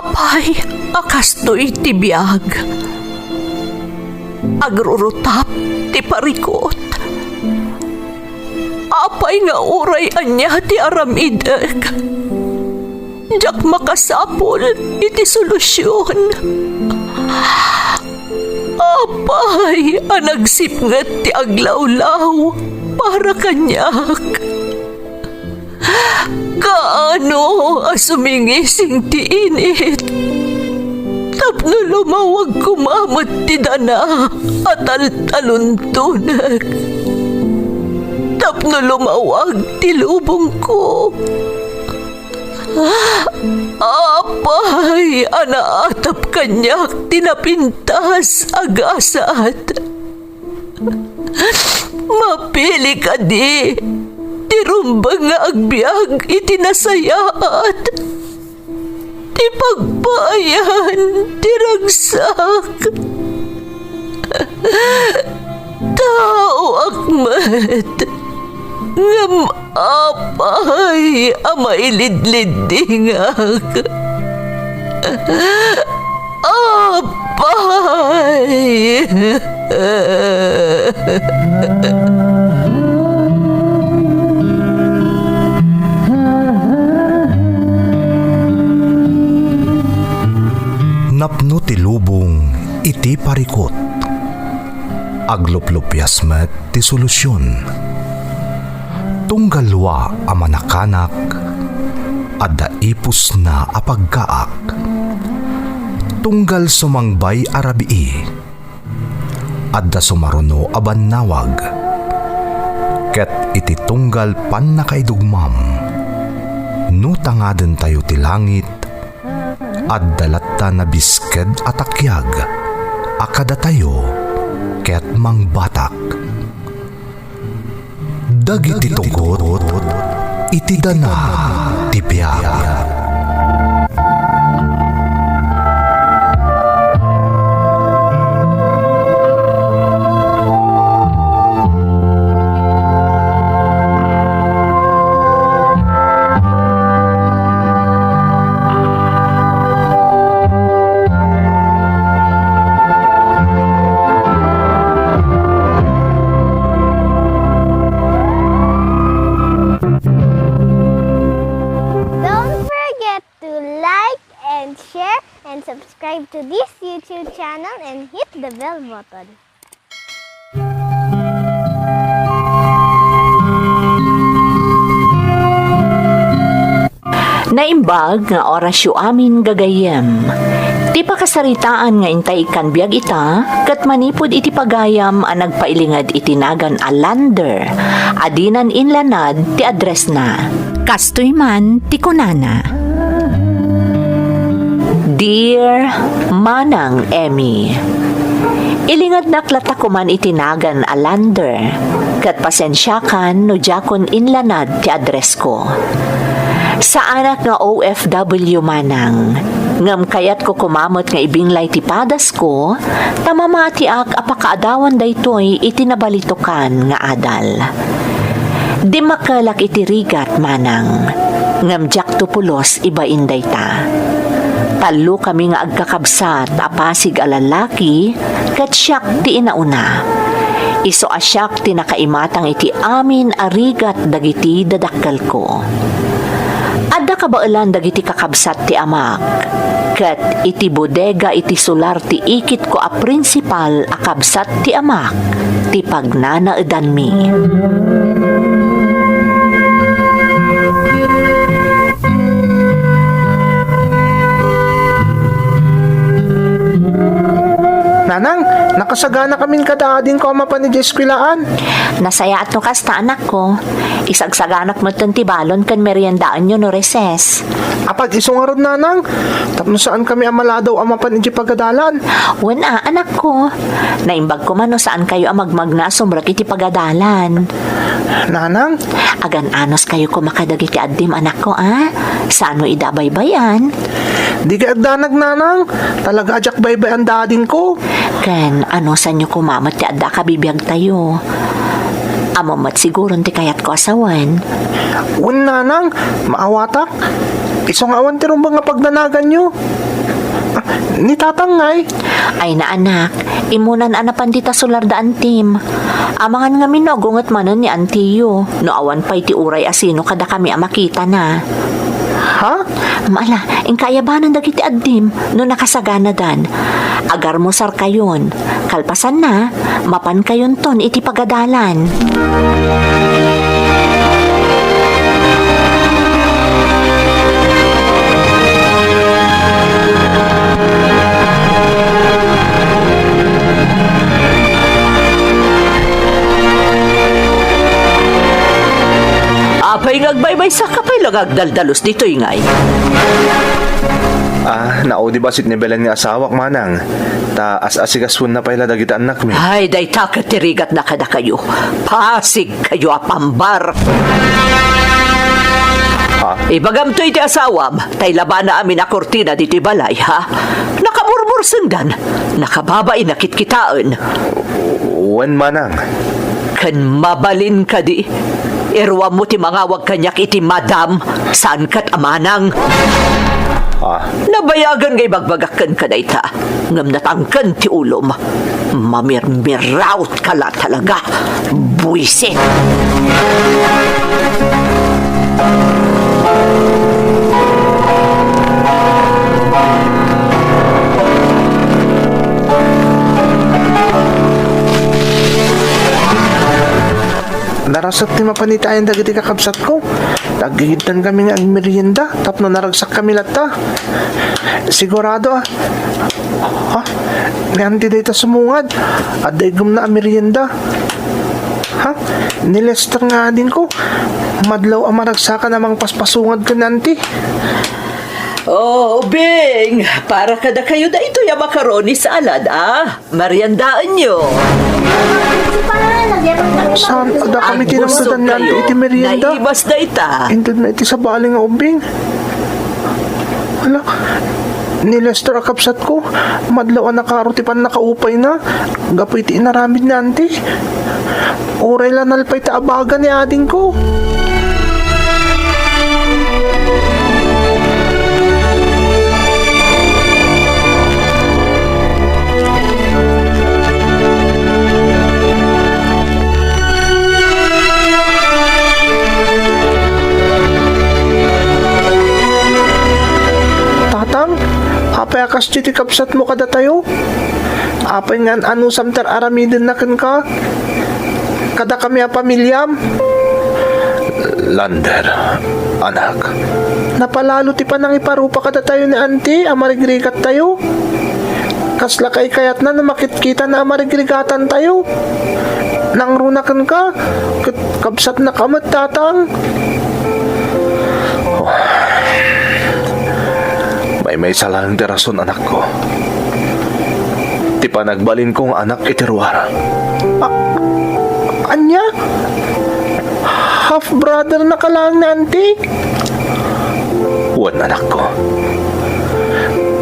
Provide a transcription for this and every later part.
Apay, akastoy ti biyag. Agrurutap ti parikot. Apay nga uray anya ti aramideg. Jak makasapol iti solusyon. Apay, anagsipnget ti aglawlaw para kanyak. Kaano asumingising ti init. Tapno lumawag kumamot ti dana at taluntunak. Tapno lumawag ti lubong ko. Apay, anaatap kanyak tinapintas agasat. Mapili ka di, tirumbang nga agbyag itinasayaat. Ti pagbayan, tiragsak. Tao akmat, ngam apay, amailidlidingak. Apay. Napno ti lubong iti parikot. Agluplupyas met ti solusyon. Tunggalwa a manakanak, adda ipus na apagkaak. Tunggal sumangbay arabii, adda sumaruno abannawag. Ket iti tunggal pan nakaidugmam, no tangaden tayo ti langit, adda latta na bisked atakyag, akada tayo, ket mangbatak. Dagiti tugot, iti dana ti biyag. Subscribe to this YouTube channel and hit the bell button. Naimbag nga orasyo amin gagayem. Ti pakasaritaan nga intay ikan biag ita, kat manipod iti pagayam a nagpailingad itinagan a lander, adinan inlanad ti address na. Kastoy man ti kunana. Dear Manang Emmy, ilingad naklata ko man itinagan a lander, kat pasensyakan no jakon inlanad ti address ko. Sa anak nga OFW manang, ngam kayat ko kumamot nga ibinglay ti padas ko, tamamati ak apakaadawan daytoy itinabalitokan nga adal. Di makalak itirigat manang, ngam jak tupulos iba inday ta. Talo kami nga agkakabsat apasig a lalaki, kat siyak ti inauna. Iso asyak ti nakaimatang iti amin arigat dagiti dadakkal ko. Adda kabailan dagiti kakabsat ti amak, ket iti bodega iti solar ti ikit ko a prinsipal a kabsat ti amak, ti pagnanaedan mi. Nanang, nakasagana kaming kadaadin ko ama pa ni Jeskwilaan. Nasaya at no kasta anak ko. Isagsaganak mo ti balon kan meriendaan nyo no reses. Apag isungarod nanang, tapno saan kami amaladaw ama pa ni pagadalan. Wala anak ko. Naimbag ko man no saan kayo amagmag na sumrak iti pagadalan. Nanang? Agan anos kayo kumakadagiti addim anak ko Saan mo idabaybayan? Di ka agdanag nanang, talaga ajak baybay ang dading ko. Ken, ano sa nyo kumamat ti adda ka bibiyag tayo? Amamat siguro ti kayat ko asawan. Un nanang, maawatak. Iso nga awan tirong mga pagnanagan nyo. Ni tatang ngay. Ay na anak, imunan anapan dita sulardaan tim. Amangan nga minogungot manon ni Antiyo. No awan pa'y ti uray asino kada kami makita na. Ha? Maala, ingkayabanan dagiti addim no nakasagana dan. Agar mo sar kayon. Kalpasan na, mapan kayon ton iti pagadalan. Apay ngagbaybay sa kapay lagagdaldalos dito ingay. Naudi basit ni Belen nga asawak manang. Ta as-asigasun na pala dagiti anak mi. Ay, day takatirigat na kada kayo. Pasig kayo apambar. Ibagam to iti asawam, tay laban na amin na kortina diti balay, ha? Nakamurmursengdan, nakababay na kitkitaan. Wan manang. Kan mabalin ka di. Irwa mo ti mangawag kanyak iti madam, saan kat amanang. Nabayagan ngay bagbagakan ka na ita. Ngam natangkan ti ulom. Mamirmiraut ka la talaga. Buisit. Narasat ni mapanitayan dagiti kakabsat ko. Nagigitan kami nga ang merienda. Tapno naragsak kami lata. Sigurado Nanti dito sumungad. At daigum na ang merienda. Nilester nga din ko. Madlaw ang maragsakan namang paspasungad ka nanti. Oh, Bing! Para kada kayo na ito yung macaroni salad, Mariandaan nyo. Saan ada kami tinamdadan nanti iti merienda? Naibas na ita. Indod na iti sa baling nga ubing. Wala. Ni Lester akapsat ko. Madlaw ang nakaruti pan nakaupay na. Gapo iti inaramid nanti. Oray lang nalpay taabagan ni ading ko. Apay akas titi kapsat mo kada tayo. Apay nga ano samtar aramidin na kan ka. Kada kami a pamilyam. Lander, anak. Napalalo ti panang iparupa kada tayo ni auntie, amarigrigat tayo. Kasla kay kayat na makit-kita na amarigrigatan tayo. Nang runakan ka, kapsat na kamot tatang. May salang ti rason anak ko. Ti panagbalin kong anak itirwar. Anya? Half brother na kalang nanti? Wan anak ko.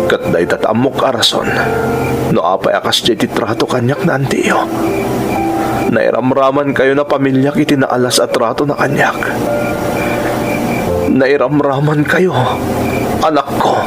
Kat day tatamok arason. No apay akas di titrato kanyak nanti yo. Nairamraman kayo na pamilyak itinaalas at trato na kanyak. Nairamraman kayo, anak ko.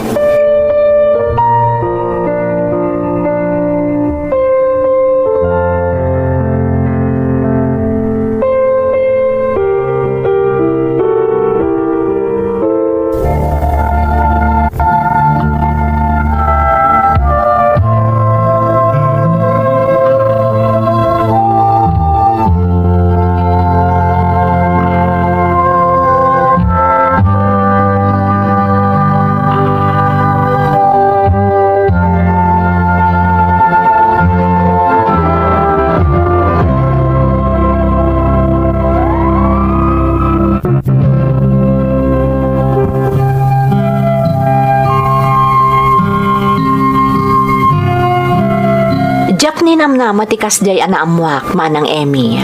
Ninamnama ti kasjay anaamuak manang Emmy.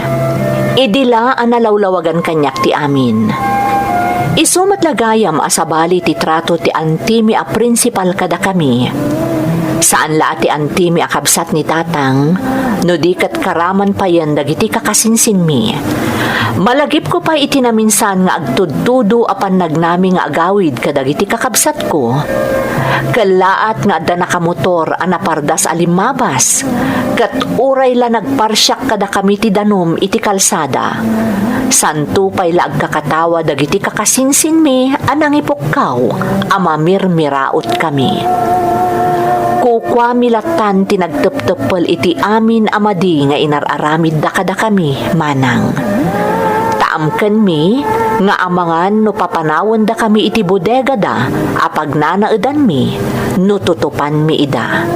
Idila analawlawagan kanyak ti amin. Isumat lagayam asabali ti trato ti antimi a principal kada kami. Saan la ti antimi a kabsat ni tatang, no di kat karaman pa yan dagiti kakasinsin mi. Malagip ko pa itinaminsan nga agtudtudo apan nagnami nga agawid kadagiti kakabsat ko. Kalaat nga adda nakamotor anapardas alimabas. Kat uray la nagparsyak kada kami ti danom iti kalsada. Santo pay la agkakatawa dagiti kakasinsin mi anang ipukkaw amamirmiraot kami. Kukwa milatan tinagtep-tepel iti amin amadi nga inararamid da kada kami manang. Taamken mi nga amangan no papanawon da kami iti bodega da apag nanaedan mi no tutupan mi ida.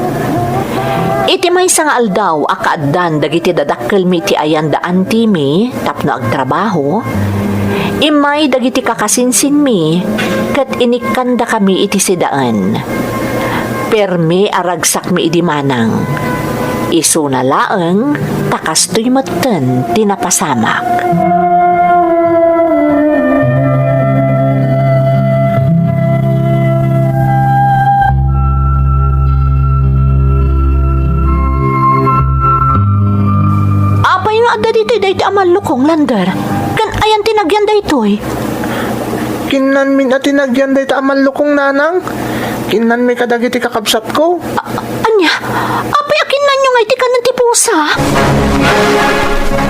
Iti may sang aldaw akaaddan dagiti dadakkel mi iti ayan daan ti mi tapno agtrabaho. Imay dagiti kakasinsin mi ket inikkan da kami iti sidaan. Permi aragsak mi idi manang. Isu na laeng takastoy metten tinapasamak. Apay nga adda dito'y dahi amal lukong lander. Kan ayan tinagyan daytoy. Kinan min at tinagyan day ta amal lukong nanang. Kinan mi kadagiti kakabsat ko. Anya, apay akinan nyo nga iti kanan ti pusa.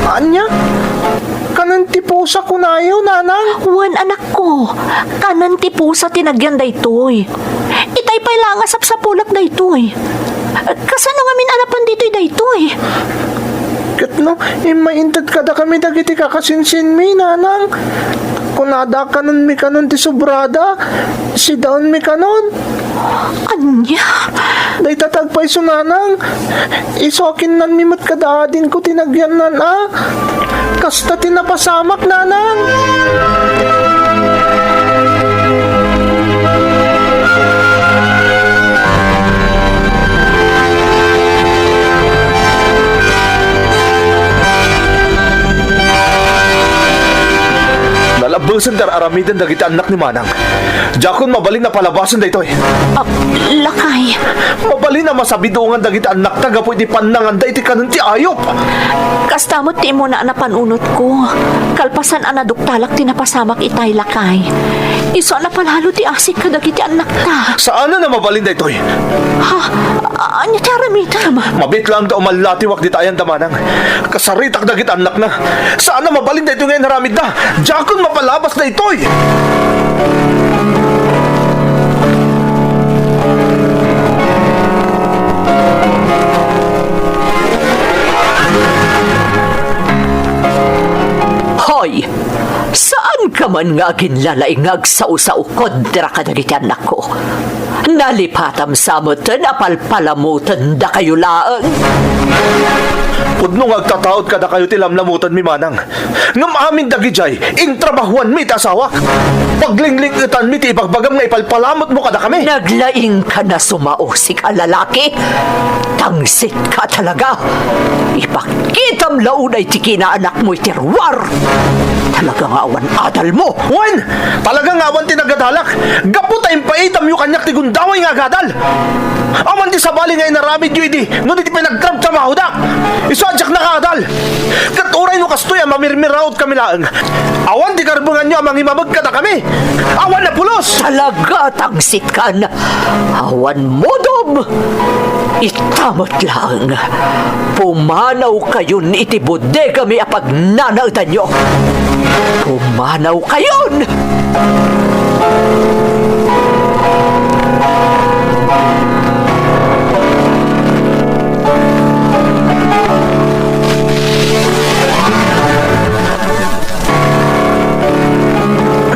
Anya? Kanan ti pusa ko nayo, nanang. Wan anak ko, kanan ti pusa tinagyan daytoy. Itay pay lang asap sa pulak daytoy. Kasano nga minanapan dito'y daytoy? Katno, imaintad kada kami dagiti kakasinsin mi, nanang. Kunada kanon mi kanon ti sobrada, si daon mi kanon. Anya? Day tatagpay sunanang. Isokin nan mi mat kadaadin ko tinagyan nan Kasta tinapasamak nanang. Nalabasan dar aramidan dagiti anak ni manang. Jakon mabalin na palabasan daytoy. Lakay. Mabalin na masabidungan dagiti anak taga pwede panangan da iti kanon ti ayop. Kastamot ti mo na napanunot ko. Kalpasan anaduktalak tinapasamak itay lakay. Iso na palalo ti asik kadagiti anak ta. Saan na mabalin daytoy? Ha? Anya ti aramidan? Mabit lang da umalatiwak di tayan da manang. Kasaritak dagiti anak na. Saan na mabalin daytoy ngayon haramid da? Jakon mapalabas daytoy. Hoy! Saan ka man nga ginlalaingag sa usaukod dira kadagiti anak ko? Nalipatam sa moten apalpalamutan da kayo laeng. Pudno ngagtataod kada kayo ti lamlamutan mi manang. Ngam amin dagijay, intrabahuan mi ti asawak. Paglinglingitan mi ti ibagbagam nga ipalpalamot mo kada kami. Naglaing ka na sumausik a lalaki. Tangsit ka talaga. Ipakitam launay ti kinaanak mo itirwar. Talaga nga awan adal mo. Wen! Talaga nga awan ti nagadalak. Gapu tayong paitam yu kanyak ti gundaway nga gadal. Awan ti sabali nga inaramid yu idi. No di ti pinagtrab-trabaho da. Isadyak na kadal. Kat uray no kastoy mamirmiraot kami laeng. Awan ti karbungan nyo amang imamag kada kami. Awan na pulos. Talaga tangsit ka na. Awan modom. Itamot lang. Pumanaw kayon iti bodega mi apag nanautan nyo. Pumanaw kayon!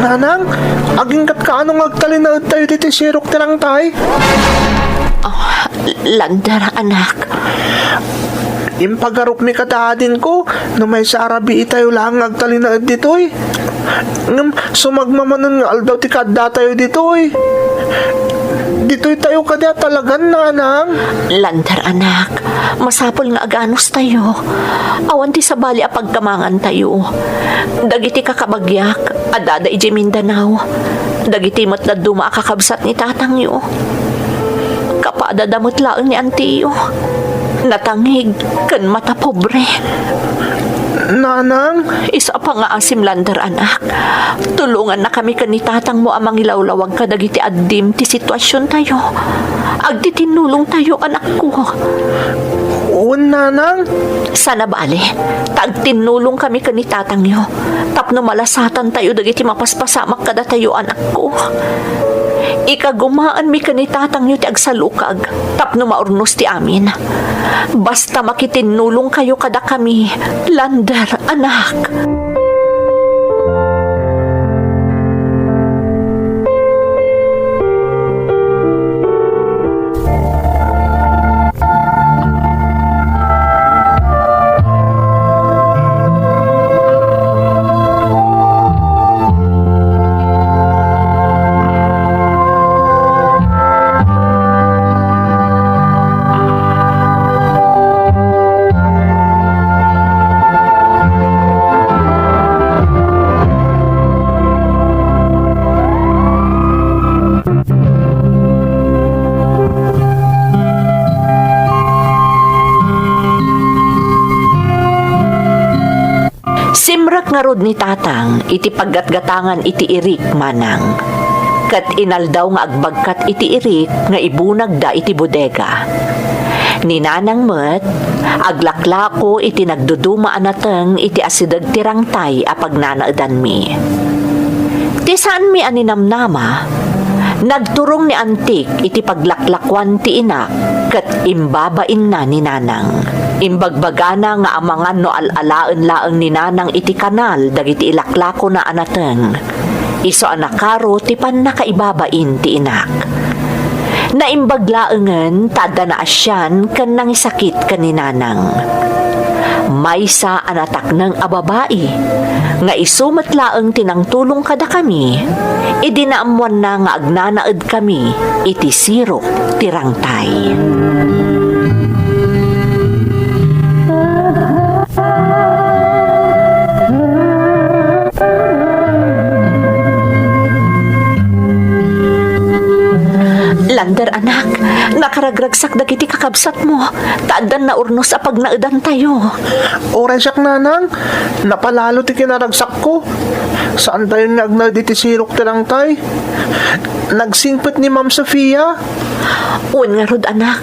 Nanang, aging kat kaano ngagtalinaad tayo diti sirok tilang tay? Lander anak. Impagarup mi kataadin ko, no may sa arabi itayo lang ngagtalinaad ditoy. Ngam, sumagmamanon nga aldaw ti kadda tayo ditoy. Ditoy tayo kadya talagan, nanang. Lander anak, masapol nga aganos tayo. Awan ti sabali a pagkamangan tayo. Dagiti kakabagyak, adada iji Mindanao. Dagiti matla duma kakabsat ni tatang yo. Kapadadamot laeng ni antiyo. Natangig kan mata pobre. Nanang, Isa pa nga asim Lander, anak. Tulungan na kami kanitatang mo amang ilawlawag ka dagiti addim ti sitwasyon tayo. Agdi tinulong tayo, anak ko. uwan nanang. Sana bale, tag tinulong kami kanitatang yo. Tapno malasatan tayo dagiti mapaspasamak kada tayo, anak ko. Ikagumaan mi kanitatang yo ti agsalukag, tapno maurnos ti amin. Basta makitinulong kayo kada kami, Lander, anak. Simrak nga rod ni tatang, iti paggatgatangan iti irik manang. Kat inaldaw nga agbagkat iti irik nga ibunag da iti bodega. Ni nanang met, aglaklako iti nagduduma anateng iti asidag tirangtay apag nanaadan mi. Ti saan mi aninamnama, nagturong ni antik iti paglaklakwan ti ina kat imbabain na ni nanang. Imbagbagana nga amangan no alalaen laeng ni nanang iti kanal dagiti ilaklako na anateng. Iso anakaro ti pan nakaibabain ti inak. Naimbaglaengen tada na asyan ken nangisakit ken ni nanang. Maysa anatak ng ababai nga isumet laeng tinangtulong kada kami. Idinaamuan na nga agnanaed kami iti sirok tirangtay. Lander, anak, nakaragragsak dagiti kakabsat mo. Taadan na urnos apag naedan tayo. Oren siyak nanang, napalalo ti kinaragsak ko. Saan tayo nagnag iti sirok tirangtay? Nagsingpit ni Ma'am Sofia. Uwan nga rod, anak.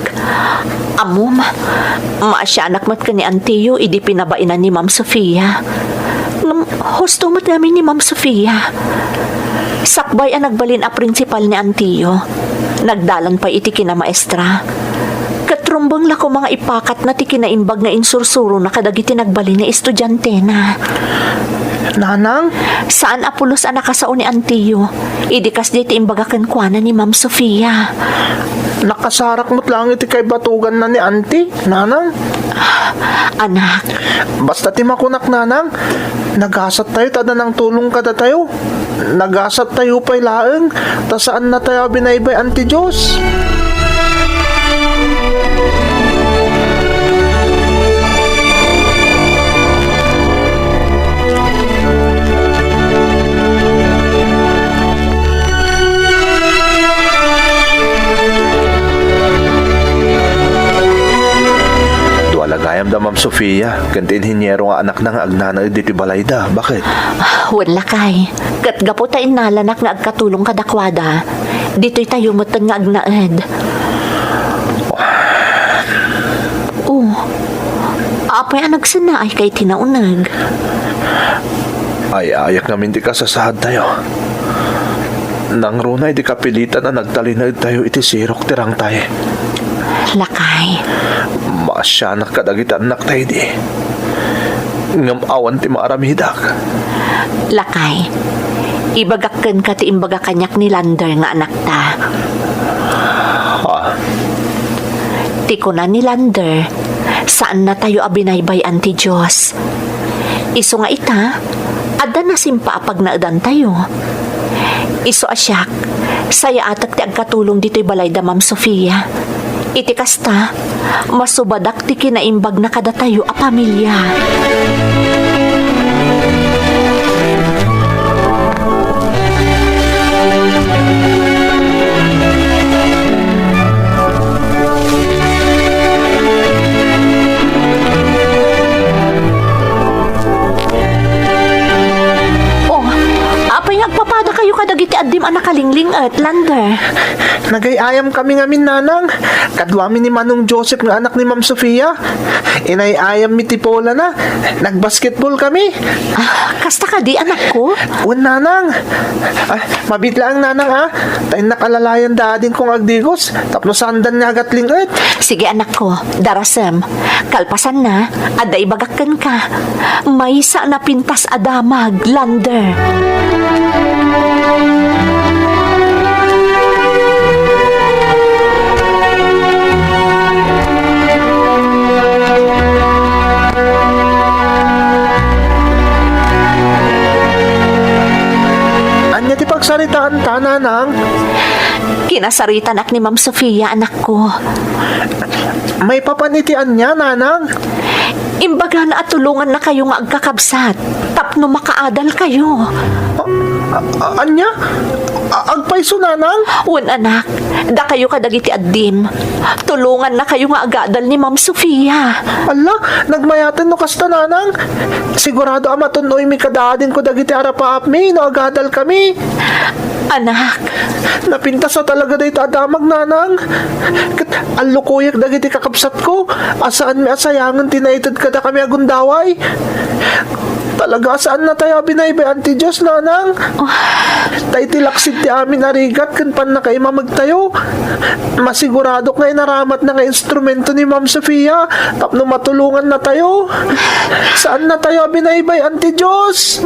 Amom, maasyanak mat ka ni Antiyo, idi pinabainan ni Ma'am Sofia. Husto mat namin ni Ma'am Sofia. Sakbay ang nagbalin a prinsipal ni Antiyo. Nagdalan pa iti kina maestra. Katrumbang lako mga ipakat na ti kinaimbag nga insursuro na kadagiti nagbalin ni estudyante na. Nanang, Saan apulos ang nakasao ni Antiyo? Idikas diti imbagakan kwa na ni Ma'am Sofia. nakasarak mo't lang iti kay batugan na ni auntie, nanang. Anak, Basta ti makunak nanang, nagasat tayo tada ng tulong kada tayo. Nagasat tayo pa'y laeng, ta saan na tayo binaybay anti Diyos. Lagayam da Ma'am Sofia, kanti inhinyero nga anak nang agnana diti balayda. Bakit? wala kay. Kat gapo ta inalanak nga agkatulong kadakwada. Dito'y tayo matang nga agnaed. Apay ang nagsanaay kay tinaunag. Ay, ayak namin di kasasahad tayo. Nang runay di kapilitan na nagtalinag tayo iti sirok tirang tayo. Lakay. Masyanak kadagitan anak tayo di. Ngam awan ti maaramidak. Lakay. Ibagakken ka ti imbaga kanyak ni Lander nga anak ta. Tiko na ni Lander, saan na tayo abinaybayan ti Diyos? Iso nga ita, ada na simpa apag naadan tayo. Iso asyak, saya atak ti agkatulong dito'y balay da Ma'am Sofia. Iti kasta, masubadak ti kinaimbag na kada tayo a pamilya. dagiti addim anak kalingling at Lander. Nagayayam kami ngamin nanang. Kadwami ni Manong Joseph nga anak ni Ma'am Sofia. Inayayam mi ti Pola na. Nagbasketball kami. Kasta ka di anak ko? Un nanang. Mabitla ang nanang ha. Tayo nakalalayan dading kong agdigos. Tapno sandan nga gatling et. Sige anak ko, darasem. Kalpasan na, ada ibagakan ka. May sa na pintas adamag, Lander. Anya ti pagsaritaan ta nanang. Kinasarita anak ni Ma'am Sofia, anak ko. May papanitian niya nanang. Imbaga na at tulungan na kayo nga agkakabsat. Tapno makaadal kayo. Anya? Agpaiso nanang? Un anak, da kayo kadagiti addim. Tulungan na kayo nga agadal ni Ma'am Sofia. Ala, nagmayatan no kasta nanang. Sigurado amatunoy mi kadadin ko dagiti arapaap mi no agadal kami. Anak, Napintas sa talaga dito adamag nanang. Alukuyak dagiti kakapsat ko. Asaan mi asayangan tinaited kada kami agundaway. Talaga saan na tayo binaybay anti Diyos nanang. Tay tilaksid ti amin arigat kan pan na kay mamagtayo. Masigurado kay naramat na nga instrumento ni Ma'am Sofia. Tapno matulungan na tayo. Saan na tayo binaybay anti Diyos?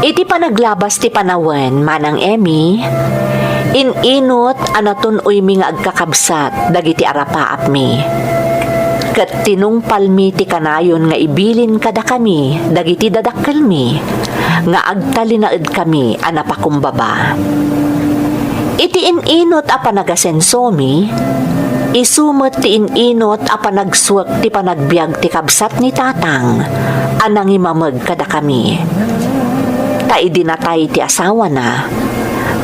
iti panaglabas ti panawen, manang Emmy, ininot anaton uy mi nga agkakabsat, dagiti arapaap mi. Kat tinungpal mi ti kanayon nga ibilin kada kami, dagiti dadakkel mi, nga agtalinaed kami anapakumbaba. Iti ininot a panagasenso mi, isumot ti ininot a panagsuwak ti panagbiag ti kabsat ni tatang, anang imamag kada kami. Tai dinatay ti asawa na,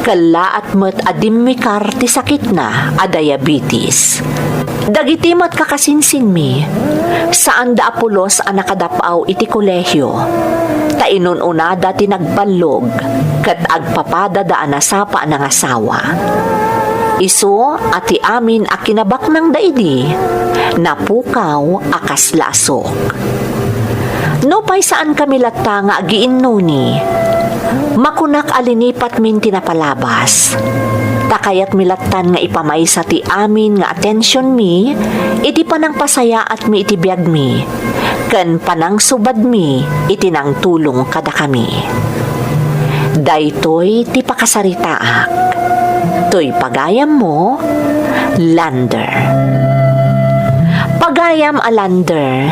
kala at met adimikar ti sakit na a diabetes. Dagiti mat kakasinsin mi, saan da apulos a nakadapaw iti kolehyo, ta inununada ti nagbalog, kat agpapada da anasapa ng asawa. Iso ati amin a kinabak ng daidi, napukaw akas lasok. No pay saan kami latta nga agiinno ni, makunak alinipat min tinapalabas. Takayat milatan nga ipamaysa ti amin nga atensyon mi, iti panang pasaya at mi iti biag mi, ken panang subad mi, iti nang tulong kada kami. Daytoy ti pakasaritaak, toy pagayam mo, Lander. Pagayam a Lander,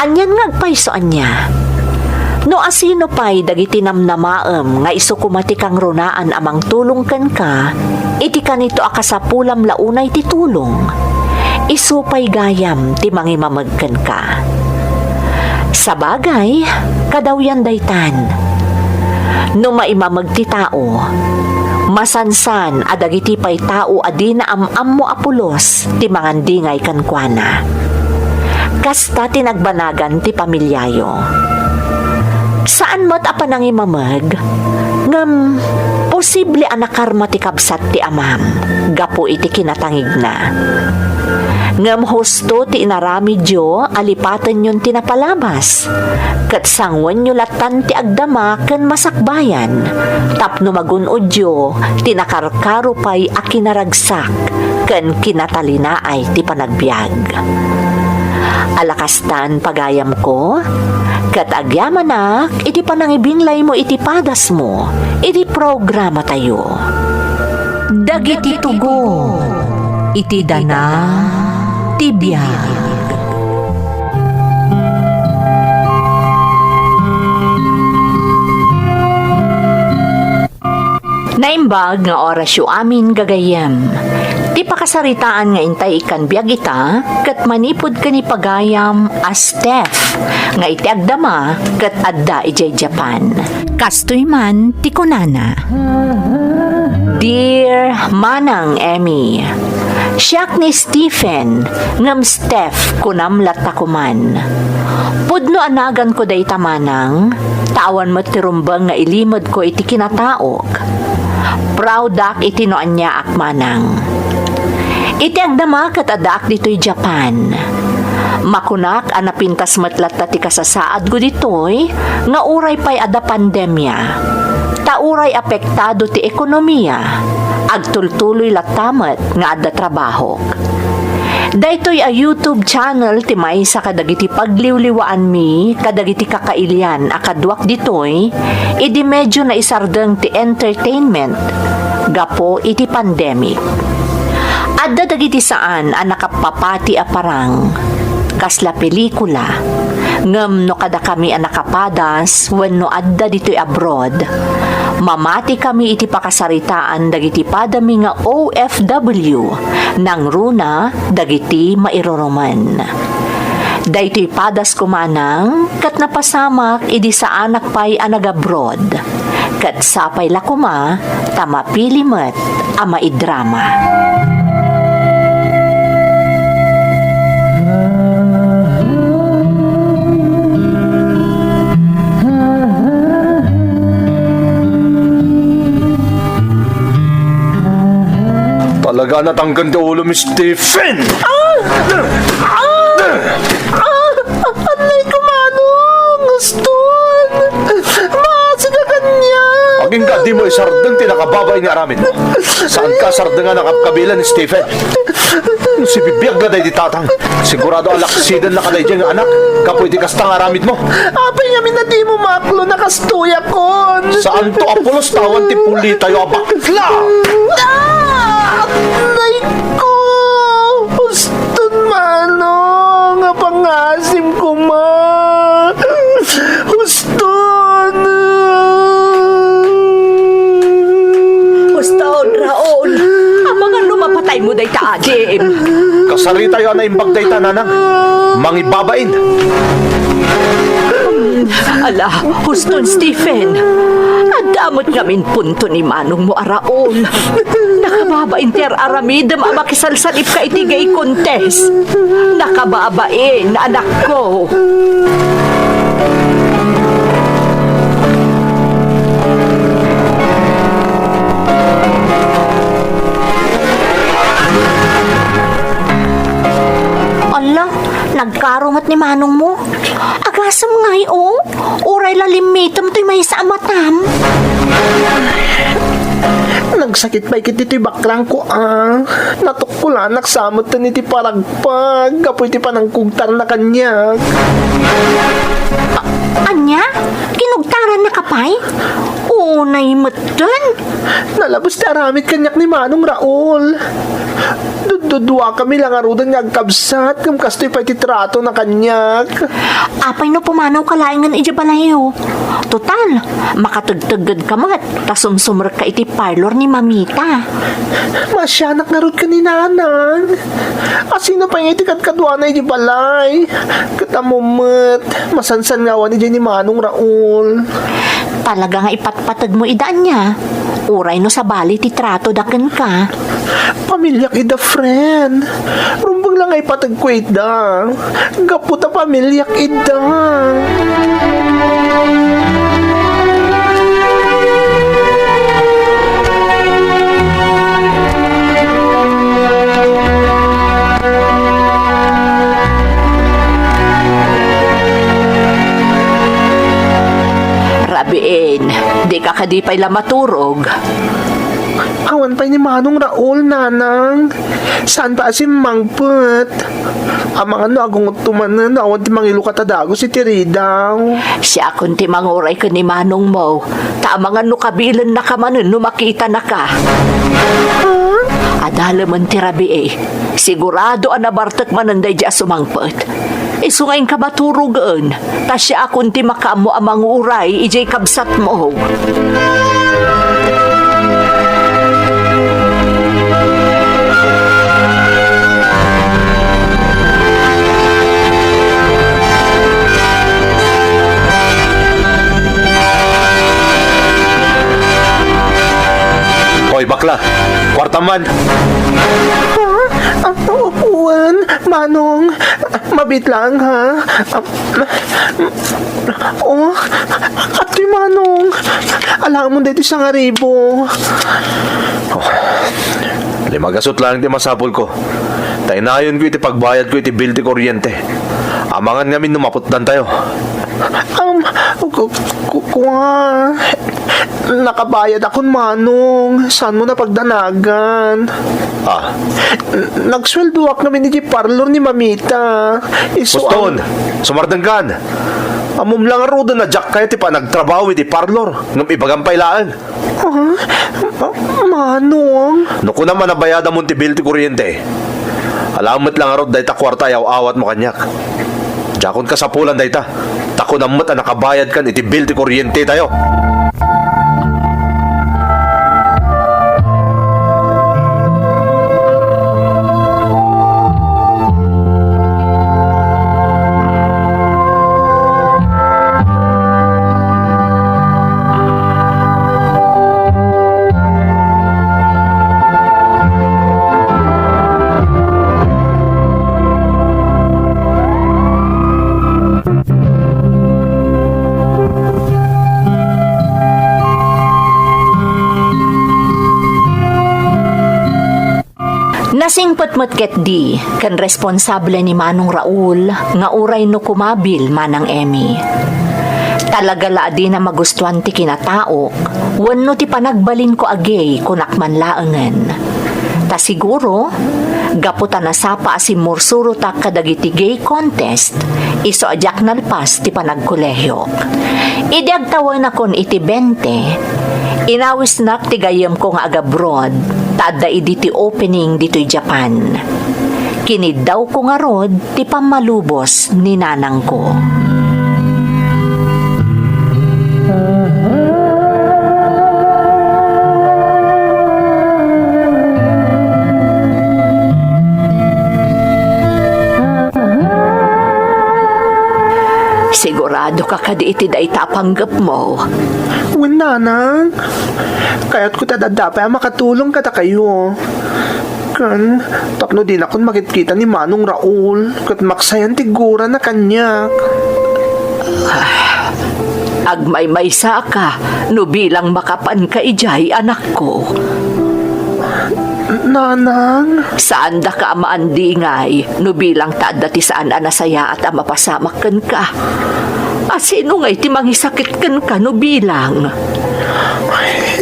anyan ngagpaysoan niya. No asino pa'y dagiti namnamaem nga iso kumatikang runaan amang tulong ken ka, iti kanito akasapulam launay ti tulong. Iso pa'y gayam ti mangimamagken ka. Sabagay, kadawyan daytan. No maimamag ti tao, masansan a dagiti pa'y tao adi na amam mo apulos ti mangandingay kankwana. Kasta tinagbanagan ti pamilyayo. Saan mo't apanang imamag? Ngam, posible anakarma ti kabsat ti amam, gapo iti kinatangig na. Ngam husto ti inarami Diyo, alipatan yun tinapalabas. Kat sangwan nyo latan ti agdama ken masakbayan, tapno magunod Diyo, tinakarkaro pa'y akinaragsak, ken kinatalinaay ti panagbiag. Alakastan pagayam ko, kat agyamanak, iti panangibinlay mo iti padas mo, iti programa tayo. Dagiti tugo, iti dana, tibiyag. Naimbag nga oras yu amin gagayam. Ti pakasaritaan nga intay ikan biyag ita, kat manipod ka ni pagayam as Steph, nga iti agdama kat adda ijay Japan. Kastoy man ti kunana. Dear Manang Emmy, siyak ni Stephen, ngam Steph kunam latakuman. Pudno anagan ko day tamanang, tawan mo tirumbang nga ilimod ko iti kinataok. Proud ak iti noan niya ak manang. Iti agdama kat adak dito'y Japan. Makunak anapintas matlat ti kasasaad ko dito'y nga uray pa'y ada pandemya. Tauray apektado ti ekonomiya. Agtultuloy latamat nga ada trabaho. Daytoy a YouTube channel ti maysa kadagiti pagliwliwaan mi kadagiti kakailian akadwak ditoy idi medyo na isardeng ti entertainment gapo iti pandemic. Adda dagiti saan a nakapapati a parang kasla pelikula ngem no kada kami a nakapadas wenno adda ditoy abroad. Mamati kami iti pakasaritaan dagiti padami nga OFW nang runa dagiti mairoroman. Daytoy padas kumanang kat napasamak idi sa anak pay anag-abroad. Kat sapay lakuma tamapilimet a maidrama. Talaga natanggan ti ulo mi Stephen! Anay kumanong, guston. Maasi ka kanya. Aging ka di mo isardeng ti nakababay nga aramid mo. Saan ka sardengan ang kapkabilan ni Stephen? Si bibiyag na day di tatang. Sigurado alaksidan na kaday dyan nga anak. Kapoy di kastang aramid mo. Apay nga minadi mo maklo nakastuya kon. Saan to apulos tawan ti puli tayo abakla? Anay ko. Guston manong. Nga pangasim ko ma. Guston. Gusto, Raul, ang mga lumapatay mo day taadim. Kasari tayo na imbag day tananang. Mangibabain. Ala, Huston Stephen, adamot ngamin punto ni Manong mo Araol. Nakababain ter aramidem ang makisalsalip ka itigay kontes. Nakababain, anak ko. Ala, nagkarumat ni Manong mo. Agasam ngay o. Uray lalimitam to'y may sa amatam. Nagsakit pa ikit dito'y baklang ko Natukula naksamot ta niti paragpag. Kapoy ti panangkugtar na kanya. Anya? Kinugtaran na kapay? Unay matan. Nalabos ti aramid kanyak ni Manong Raul. Dudwa kami lang arudan nga agkabsat. Kam kastoy pa iti trato na kanyak. Apay no pumanaw kalaingan ijabalayo. Total, makatagtagad ka mat. Tasumsumr ka iti parlor ni Mamita. Masyanak na rod ka ni Nanang. Asino pa yung itikat kadwa na ijibalay. Katamumet. Masansan nga ni ni Manong Raul. Talaga nga ipatpatag mo idaan niya. Uray no sa bali ti trato daken ka. Pamilya ida friend. Rumbang lang ay patagkwait da. Gaputa pamilya ida. Rabiin, di ka kadipay la maturog. Awan pa ni Manong Raul, nanang. Saan pa si Mangpet? Amang ano, agong tumanan, awan ti mangilu katadago si Tiridaw. Siya kung ti manguray ka ni Manong mo. Tamang ano kabilan na ka manon, makita na ka. Adala man ti Rabi eh. Sigurado anabartak mananday di asumangpet. Isu ngayon ka maturugaan. Ta siya akong ti makamo amang uray, ijay kabsat mo. Hoy, bakla! Kwartaman! Uwan, Manong, mabit lang, ha? Oh, ati Manong, alam mo dito sa ngaribo. Limagasot lang ti masapol ko. Tainayon ko iti pagbayad ko iti bill ti kuryente. Amangan ngamin numaputdan tayo. Nakabayad akong Manong. Saan mo na pagdanagan? Ah, Nagsweldoak namin ni parlor ni Mamita. Puston! Sumardanggan! Amom lang aro doon na jack kaya ti pa nagtrabaho iti parlor. Ngam ibagampay laan. Manong? Nuko naman nabayada mo ti bill ti kuryente. Alamat lang aro dahi ta kwarta yaw awat mo kanyak. Jakon ka sa pulan dahi ta. Tako namat na nakabayad kan iti bill ti kuryente tayo. Nasingpot-mot ket di, kan responsable ni Manong Raul, nga uray no kumabil manang Emmy. Talaga di na magustuhan ti kinataok, wano ti panagbalin ko agay kunakman laengen. Ta siguro, gaputan na sapa si mursuro ta kadagiti gay contest, iso ajak nalpas ti panagkolehyo. Idiagtawan na kon iti 20, inawis nak ti gayem ko nga agabroad, tada iditi opening dito'y Japan. Kinidaw ko nga rod, ti pamalubos ni nanang ko. Sigurado ka kadi iti day tapanggap mo. Wen, nanang. Kaya't ko tadadapay makatulong kata kayo. Kan, tapno din akong makikita ni Manong Raul. Kat maksayan tigura na kanyak. Agmay-maysa ka, no bilang makapan ka ijay anak ko. Nanang? Saan da ka amaandingay, no bilang taada ti saan anasaya at amapasamakan ka. Sino ngay ti mangisakit ka no bilang?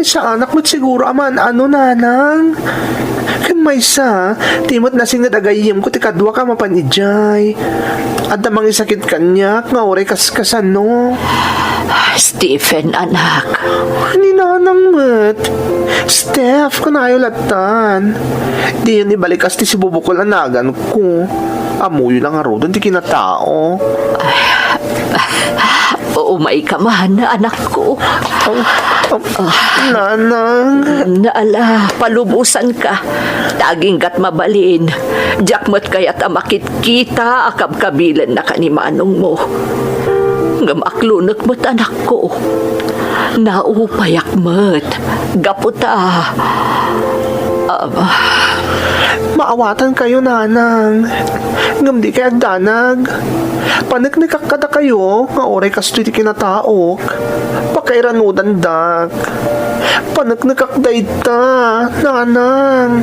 Sa anak mo't siguro aman, ano, nanang? Kan maysa, timot na singat agayim ko ti kadwa ka mapanijay. At namang isakit kanyak, nga oray kaskasan, no? Stephen, anak. Ni nanang mat. Steph, kanayo latan. Di yun ibalikas ti si bubukol anagan ko. Amuyo lang aro, doon ti kinatao. Umay ka man, anak ko. Nanang. Naala, palubusan ka. Taging gat mabalin. Jakmat kaya't amakit kita, akab kabilan na kanimanong mo. Ngamaklunak mo't anak ko. Naupayak mo't. Gaputa. Maawatan kayo, nanang. Ngam di kayo agdanag. Panagnikak kada kayo, nga oray kasto ti kinataok. Pakairanudan dak. Panagnikak dayta, nanang.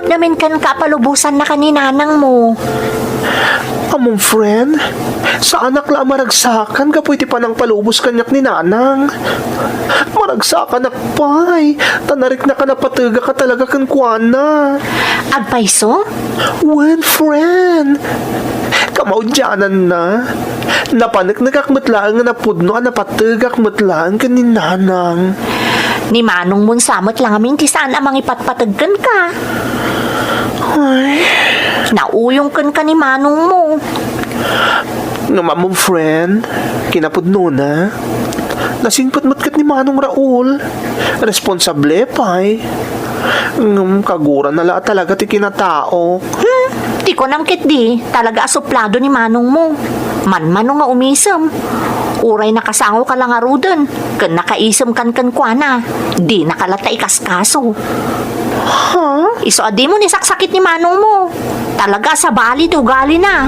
namin kan kapalubusan na kaninanang mo. Among friend, sa anak la maragsakan ka pwede pa nang palubos kanyak ni nanang. Maragsakan pay, tanarik na ka napatiga ka talaga kan kuana. Agpaiso? When friend, kamaudyanan na. Napanik nagakmatlaan nga napudno ka napatiga matlaan ka ni nanang. Ni Manong mun samot lang amin ti saan amang ipatpatagkan ka. Ay, Nauyong kan ni Manong mo. nga mamong friend, kinapudno na. Nasingpot-matkat ni Manong Raul. Responsable pay. Kagura na la talaga ti kinatao. Di ko namkit di, talaga asuplado ni Manong mo. Man-manong nga umisam. Uray nakasango ka lang arudan. Kan nakaisam kan kuana. Di nakalata ikaskaso. Ha? Iso adi mo ni saksakit ni Manong mo. Talaga sa bali ugali na.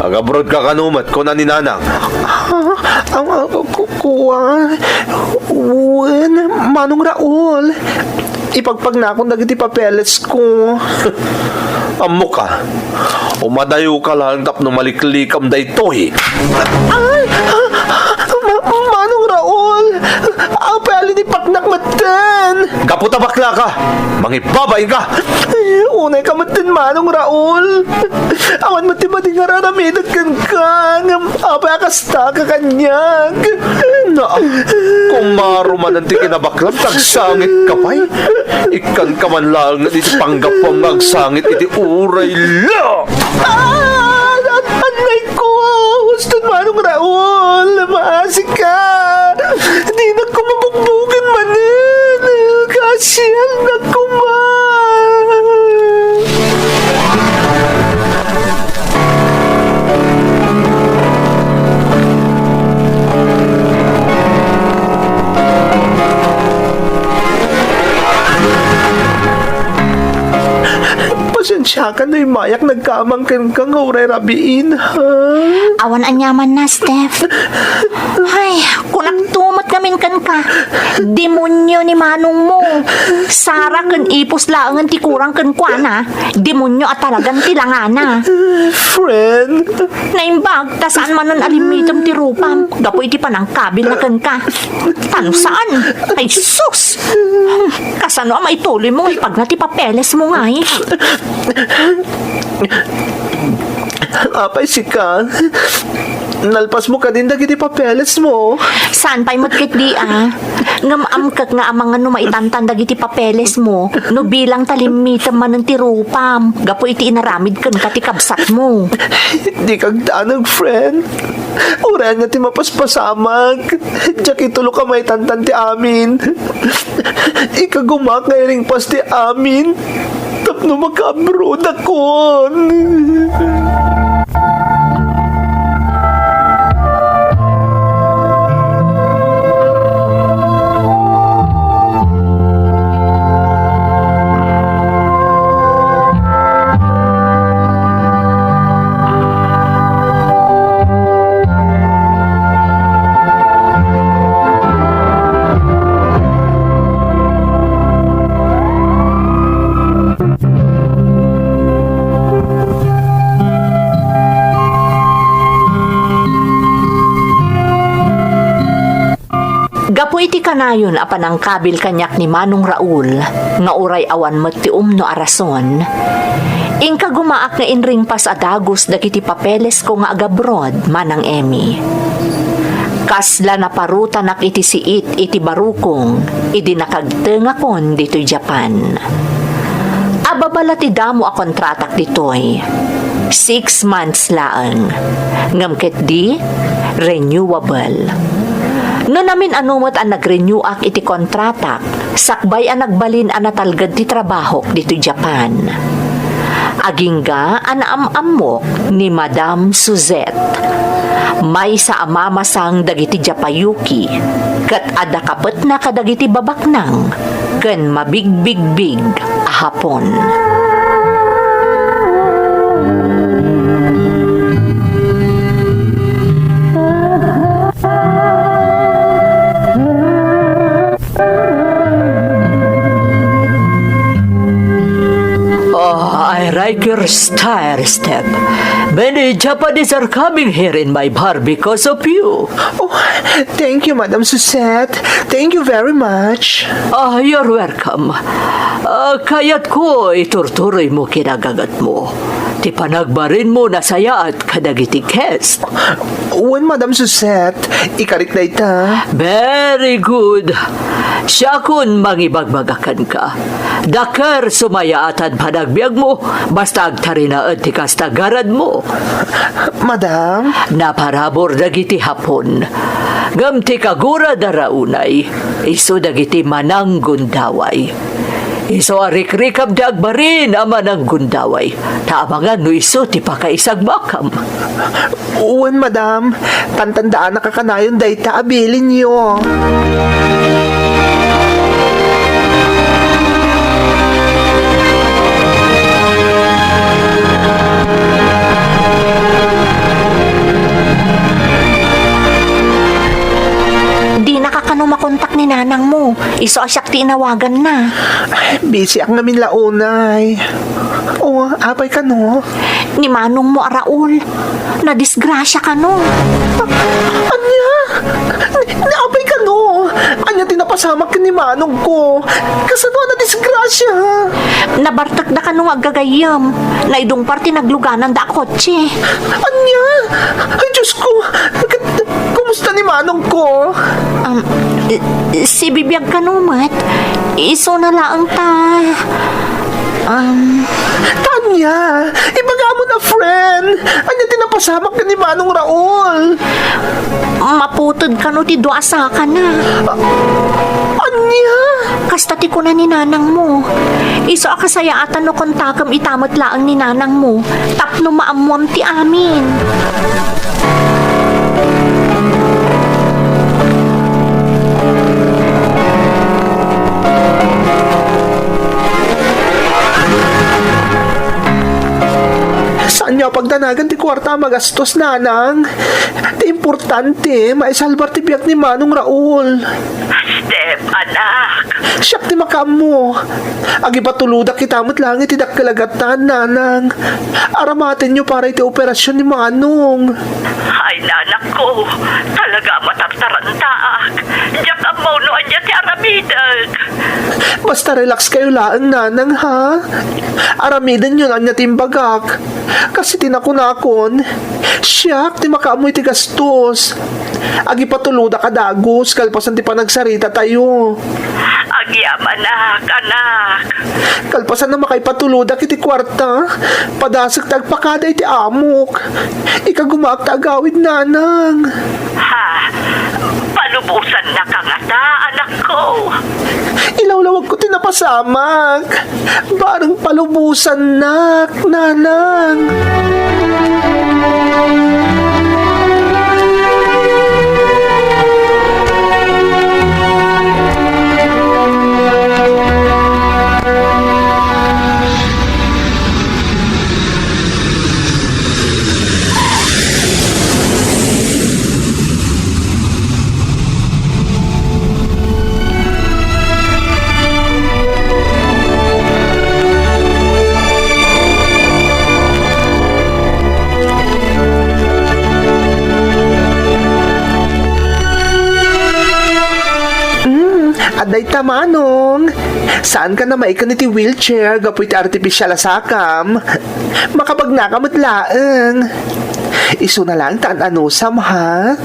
Mag-abroad ka kanumat ko na ni nanang. Ang kuha. Wen, Manong Raul. Ipagpag na akong dagiti papeles ko. Amo ka. Umadayo ka lang tap no maliklikam da itoy. Ay! Manong Raul! Ang pali ni Paknak Maten! Kaputa bakla ka. Mangibabay ka. Ay, unay ka Maten, Manong Raul! Awan mati ba di nga raramidat kan kang apay akasta ka kanyag! Na, kung maruman ang tikinabaklam, tagsangit ka pa'y. Ikan ka man lang iti panggapang nagsangit iti uray la. Anay ko! Gusto Manong Raul! Maasik ka! Di na ko mabugbugan manin! Kasyal na ko pasensya ka na mayak nagkamang kang uray rabiin, ha? Awan anyaman na, Steph. Ay, kung nagtumot namin kan ka. Demonyo ni Manong mo. Sara kan ipos laangan ti kurang kan kuana. Demonyo at talagang tilangana. Friend, Naimbag, tasaan man nun alimitam ti rupam. Gapoy ti panangkabil na kan ka. Tano saan? Ay, sus! Kasano ang maituloy mo pag nati papeles mo nga eh. apay si ka. Nalpas mo ka din dagiti papeles mo. Saan pa'y matkit di Ngamamkak nga amang ano maitantan dagiti papeles mo. No bilang talimitam man ng tirupam. Gapo iti inaramid kan katikabsat mo. Di kag danag, friend. Uray nga ti mapaspasamag. Diyak itulo ka may tantan ti amin. Ikagumak nga ring pas ti amin. Tapno magka-abroad ako. Gapo iti kanayon apan ang kabil kanyak ni Manong Raul nga uray awan ti umno arason. Ingka gumaak nga inring pas adagos dagiti papeles ko nga agabroad manang Emmy. Kasla na paruta nak iti siit iti barukong idi nakagtenga kon dito'y Japan. Ababala ti damo a kontratak ditoy. 6 months laang. Ngamket di renewable. No namin anumot ang nag-renew ak iti kontratak, sakbay ang nagbalin ang natalgad ti trabaho dito Japan. Agingga ang naamamok ni Madam Suzette. may sa amamasang dagiti japayuki, kat ada kapet na kadagiti babaknang, ken mabigbigbig ahapon. Oh, I like your style, Step. Many Japanese are coming here in my bar because of you. Oh, thank you, Madam Suzette. Thank you very much. Ah, you're welcome. Kaya't ko iturturoy mo kinagagat mo. Ti panagbarin mo na saya at kadagiti guest. When Madam Suzette, ikarit na ita. Very good. Siya kun mangibagbagakan ka. Dakar sumaya atan panagbiag mo, basta agtari na ti kastagarad mo. Madam? Naparabor dagiti hapon. Gamti kagura daraunay, iso dagiti manang gundaway. Iso arik-rikam dagbarin ama ng gundaway. Taamangan no iso ti pakaisag makam. When Madam, tantandaan na kakanayon day taabilin niyo. Di nakakano makontak ni nanang mo. Iso asyak ti inawagan na. Busy ang namin launay. Oh, apay ka no? Ni manong mo Raul. Nadisgrasya ka no. Anya? Naapay ka no? Anya tinapasamak ka ni manong ko. Kasano na disgrasya? Nabartak da ka nung agagayam. Naidong parti nagluganan da kotse. Anya? Ay, Diyos ko. Kumusta ni manong ko? Si bibiyag ka numat. Iso na lang ta. Tanya, ibaga mo na, friend. Anya tinapasamak ka ni manong Raul. Maputod ka no ti doasa ka na. Anya? Kasta ti ko na ni nanang mo. Iso akasayaatan no kontakam itamot laang ni nanang mo. Tapno maamuam ti amin. Saan niya pagdanagan ti kwarta magastos, nanang? Ti importante, maisalbar ti biyak ni manong Raul. Step, anak. Siyak ti makamo. Agi patuludak kitamot langit ti dakkalagatan, nanang. Aramatin niyo para iti operasyon ni manong. Ay, nanak ko. Talaga matartarantaak. Diyak ang maunuan niya ti aramidag. Basta relax kayo laang, nanang, ha? Aramidan yun anya timbagak. Kasi tinakon-akon. Siyak, ti makaamoy ti gastos. Agi patuluda ka dagos, kalpasan ti panagsarita tayo. Agyam, anak. Kalpasan na makaipatuluda kiti kwarta. Padasag tagpakada iti amok. Ikagumaak tagawid, nanang. Ha? Palubusan na ka nga ta, anak ko. Ilawlawag ko tinapasamak. Barang palubusan, nanang. Aday tamanong. Saan ka na maikan iti wheelchair gapoy ti artificial asakam? Makapagnakamot laeng. Iso na lang taan anusam, ha?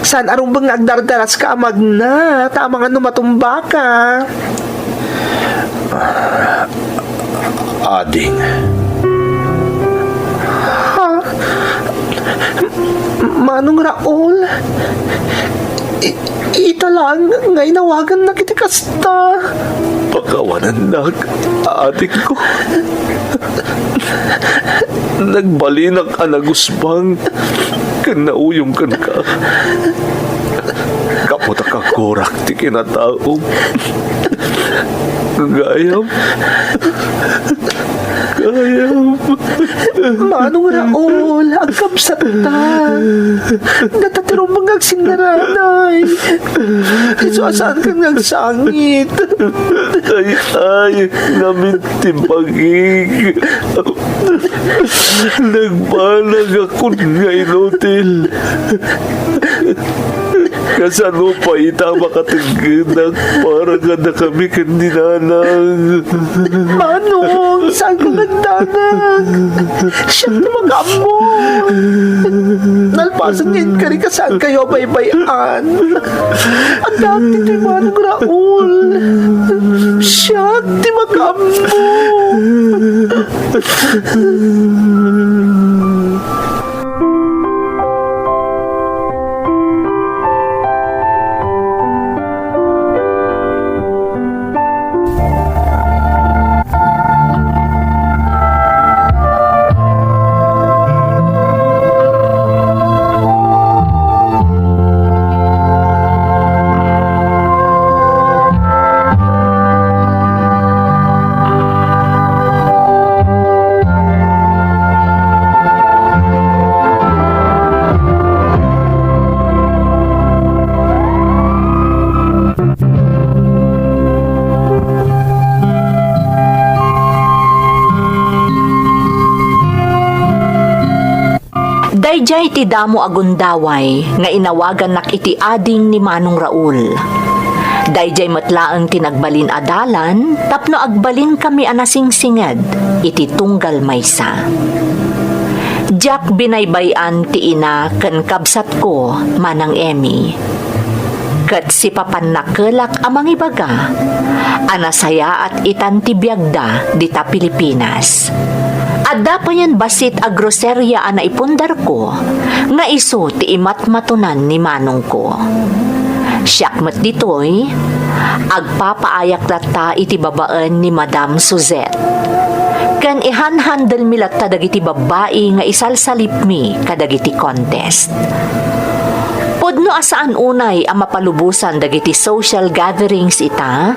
Saan arumbang agdardaras ka amag na? Tamang ano matumba ka? Ading. Ha? Manong Raul? Ita lang nga inawagan na kiti kasta. Pagkawanan na, adik ko. Nagbalinak anagusbang, kanauyong kan ka. Kapot ka korak ti kinatao. Gayam. Manong Raul, ang kamsat ta. Natatirong mga agsindaranay. Iso asaan kang nagsangit. Ay, namin timpagig. Nagbanag ako nga inutil. Kasano pa itama katiginak para ka na kami kandinanang. Manong, saan ka nagdanag? Siya na mag-amo. Nalpasan ngayon ka rin ka saan kayo baybayan. Ang dati ni Manong Raul. Siya di mag-amo. Dayjay ti damo agundaway nga inawagan nak iti ading ni Manong Raul. Dayjay matlaang tinagbalin adalan tapno agbalin kami anasingsinged iti tunggal maysa. Jack binaybayan ti ina ken kabsat ko Manang Emmy. Ket si papan nakelak amang ibaga anasaya at itan ti biagda dita Pilipinas. Adda pa yan basit a groserya na ipundar ko, nga iso ti imat-matunan ni Manong ko. Siyak mat ditoy, agpapaayak lata iti babaan ni Madam Suzette. Kan ihanhandel milatta dagiti babae nga isalsalip mi kadagiti contest. Podno asaan unay ang mapalubusan dagiti social gatherings ita,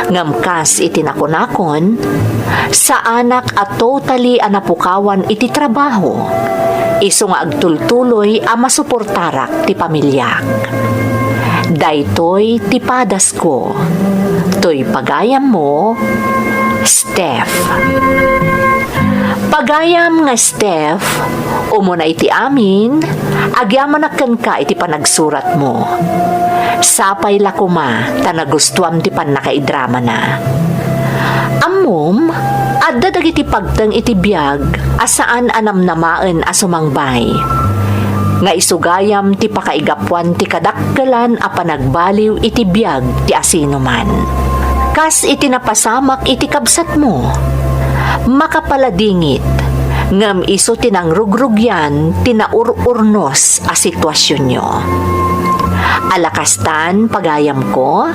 ngamkas iti nakunakon, sa anak at totally anapukawan iti trabaho, iso nga agtultuloy ang masuportarak ti pamilyak. Daytoy ti padas ko, toy pagayam mo, Steph. Pagayam nga Steph, umuna iti amin, agyamanaken ka iti panagsurat mo. Sapay lakuma, tanagustuam ti pan nakaidrama na. Amom, adda dagiti pagteng iti biag, asaan anamnamaen asumangbay. Nga isugayam ti pakaigapuan ti kadakkelan a panagbaliw iti biag ti asinuman. Kas iti napasamak iti kabsat mo, makapaladingit, ngam iso tinangrugrugyan, tinaururnos a sitwasyon nyo. Alakastan, pagayam ko,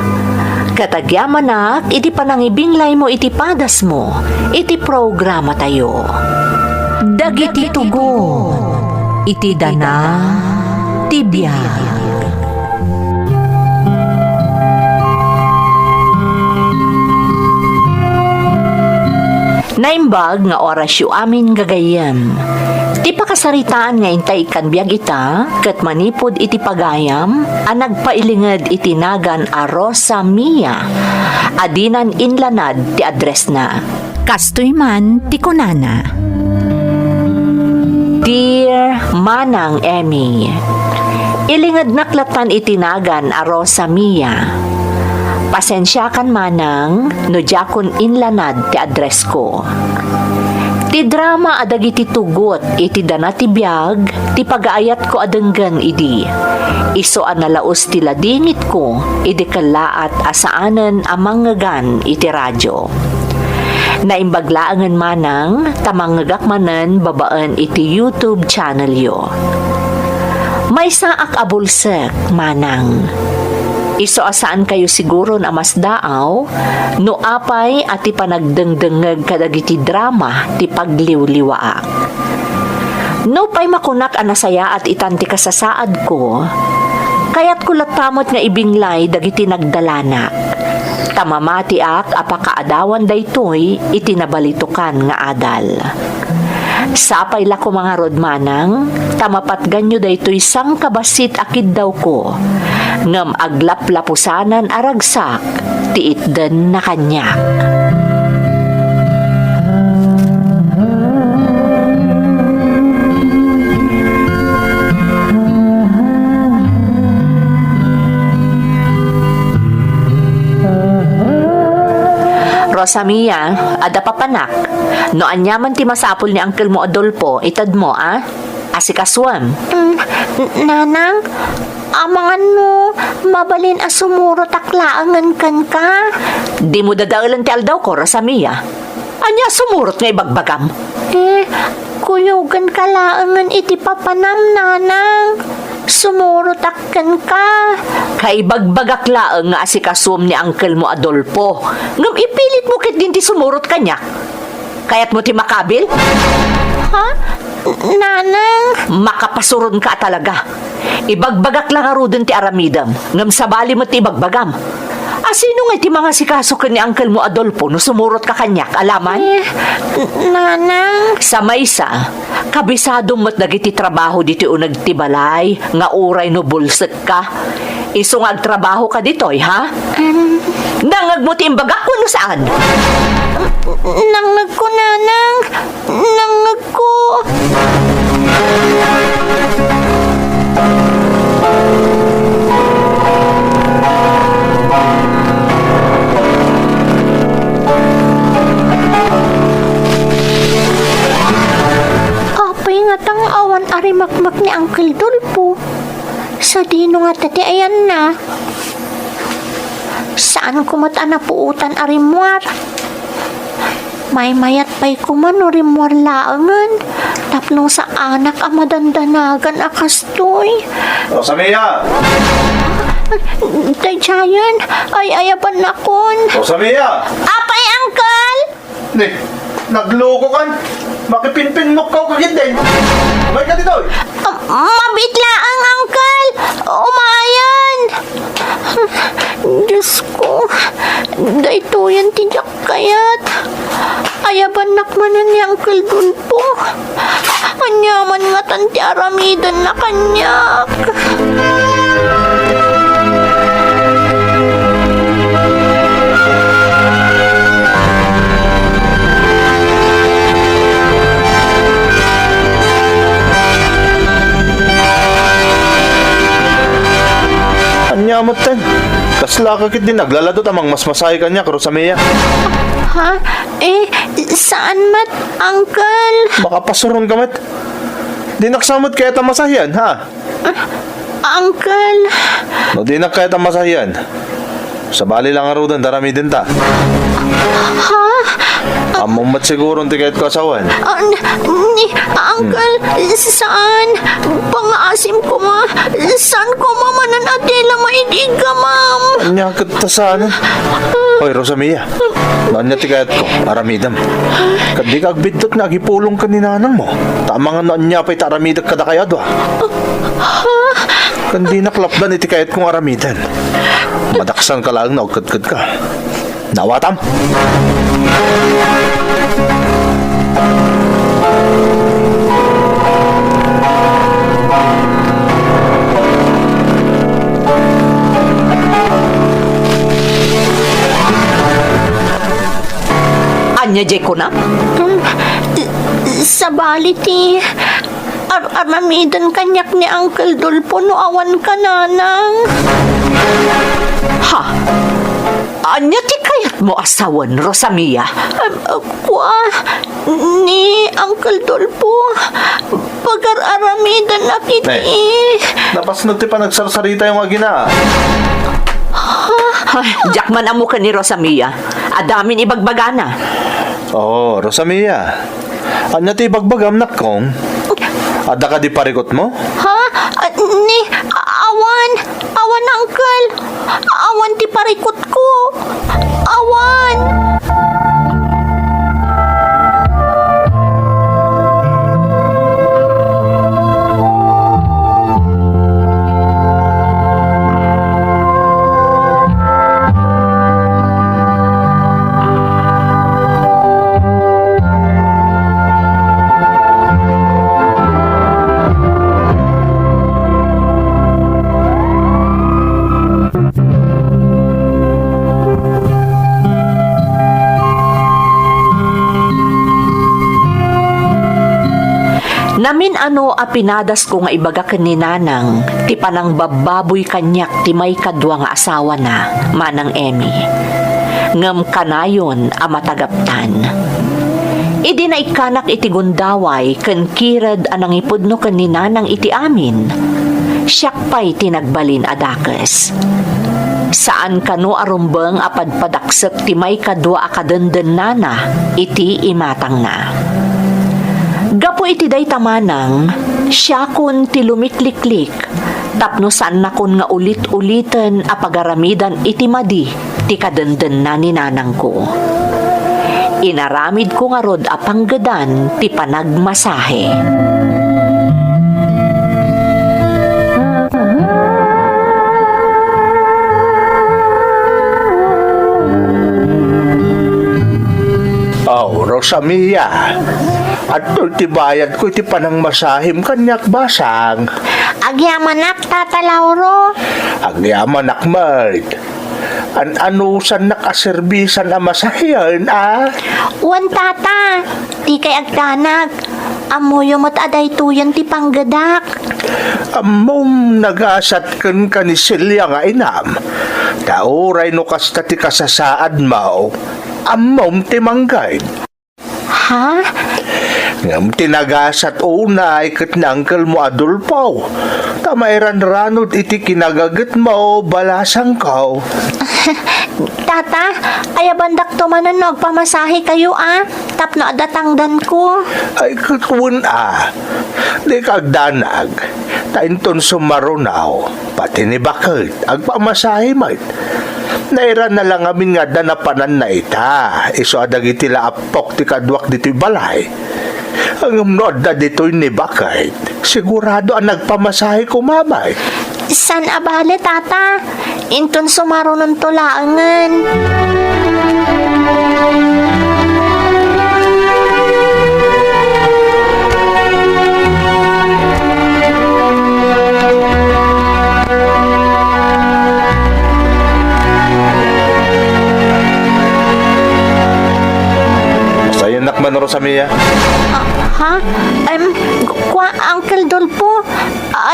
katagyamanak, iti panangibinglay mo iti padas mo, iti programa tayo. Dagiti tugo, iti dana, tibiyag. Naimbag nga orasyo amin gagayam. Ti pakasaritaan nga intay kan biag ita, ket manipod iti pagayam, ang nagpailinged iti nagan a Rosa Mia. Adinan inlanad ti address na. Kastoy man ti kunana. Dear Manang Emmy, ilinged naklatan iti nagan a Rosa Mia. Pasensya kan manang, no jakon inlanad ti address ko. Ti drama adagiti tugot iti dana ti biag, ti pagaayat ko adenggan idi. Iso analaos ti ladingit ko, idi kalaat asaanen amangagan iti radyo. Naimbaglaangan manang, tamangagak manen babaan iti YouTube channel yo. May saak abulsek manang. Iso asaan kayo siguro na mas daaw, no apay at ipanagdengdengeg kadagiti drama ti pagliwliwaak. No pay makunak anasaya at itanti kasasaad ko, kayat kulatamot nga ibinglay dagiti nagdalanak. Tamamati ak apakaadawan daytoy itinabalitukan nga adal. Sapay la ko mga rodmanang, tamapat ganyo daytoy sang kabasit akid daw ko, ngam aglaplapusanan aragsak, tiitden na kanyak. Rosamia, ada papanak. No anyaman ti masapul ni Uncle mo Adolfo, itad mo, asikaswam. Nanang, amangan no, mabalin asumuro taklaangan kan ka. Di mo dadaulan ti aldaw ko, Rosamia. Anya sumurot nga ibagbagam. Kuyugan kalaangan iti papanam, nanang. Sumuro takkan ka. Kay bagbagak laeng nga asikaswam ni Uncle mo Adolfo. Ngam ipilit mo kit din ti sumurot kanya. Kaya't mo ti makabil? Ha? Nanang? Makapasuron ka talaga. Ibagbagak lang arudin ti aramidam. Ngam sabali mo ti ibagbagam. Sino nga ti mga sikasukan ni Uncle mo Adolfo no sumurot ka kanyak, alaman? Nanang? Sa maysa, kabisado mo't dagiti trabaho dito o nagtibalay, nga uray no bulsek ka. Isungag trabaho ka ditoy, ha? Nangag mo ti imbagak ko no saan? Nangag ko, nanang. Nangag ko. Apay nga tang awan arimakmak ni Uncle Dolpo. Sa dino nga tati ayan na. Saan kumata na puutan arimwar? May mayat pa'y kuman o rimwar laangan. Tapno sa anak ang madandanagan akastoy. Rosamia! Dayayan, ay ayaban na kon. Rosamia! Apay, Uncle! Ni, nagloko kan. Makipinpinmok ka kagid din. Umay ka dito. Mabitla ang Uncle! Umayan! Diyos ko, dahito yan tiyak kayat. Ayaban nakmanan ni Uncle Dolpo. Anyaman nga tanti aramidan na kanyak. Anyamot ten. Kasla ka kit din naglaladot amang mas masay kanya, Rosamia. Ha? Saan mat, Uncle? Makapasuron ka mat. Di naksamot kaya tamasahyan, ha? Uncle? No, di na kaya tamasahyan. Sa bali lang arudan, darami din ta. Ha? Among mat siguro ti kahit ko asawan. Uncle, saan? Pang-asim ko ma. Saan ko mamanan atila maigiga, ma'am? Anya ka saan? Hoy, Rosamia. Anya ti kahit ko, aramidam. Kadi ka agbidot na agipulong ka ni nanang mo. Tama nga no anya pa'y taramidak kada kayado, ha? Kandi naklapdan iti kahit kong aramidan. Madaksan ka lang na ugkad-kad ka. Nawatam! Anya jay ko na? Sa baliti, aramidan kanyak ni Uncle Dolpo no awan ka, nanang. Ha? Anya ti kayat mo asawan, Rosamia? Kwa, ni Uncle Dolpo, pagar-aramidan na kiti. Napasnog ti pa nagsarsarita yung agina. Ay, jakman amo ka ni Rosamia. Adamin ibagbagana. Oh, Rosamia. Anya ti bagbagam nak kong? Ada ka di parikot mo? Ha? Ni, awan. Awan, Uncle. Awan ti parikot ko. Awan. Namin ano apinadas ko nga ibaga ken ni Nanang, ti panang bababoy kanyak ti may kadwa nga asawa na, Manang Emmy. Ngem kanayon a matagaptan. Idi na ikanak iti gundaway ken kirad anang ipudno ken ni Nanang iti amin. Siyak pa'y tinagbalin adakes. Saan kano arumbeng apadpadaksek ti may kadwa akadenden nana iti imatang na. Gapo iti day tamanang, siya kun ti lumikliklik, tapno saan na kun nga ulit-ulitan a pagaramidan iti madi, ti kadenden na ni Nanang ko. Inaramid ko nga rod a panggadan ti panagmasahe. Oh, Rosamia. At ti bayad ko iti panang masahim kanyak basang. Agyaman Tata Lauro. Agyaman akmad. Anusan nakaserbisan na masahiyan, Wan, Tata. Di kay agtanag. Amuyo mo't aday tuyan ti panggadak. Amom nagasat ken kanisilya nga inam. Tauray no kasta ti kasasaad mo. Amom ti manggay. Ha? Ngam tinagasat unay ket nangkel mo Adolfo. Tamayran ranod iti kinagaget mo balasang kaw. Tata, ayabandak to man nagpamasahe kayo Tapno adatangdan ko. Ay katun Di kagdanag. Tainton sumarunaw. Pati ni bakit. Agpamasahe mat. Naira na lang amin nga danapanan na ita. Iso adag iti laapok ti kadwak dito'y balay. Ang umnod na dito'y ni bakit. Sigurado ang nagpamasahe ko mamay. San abale, Tata? Inton sumaro ng tulaangan. Masaya nakman, Rosamia. Ha? Uncle Dolpo,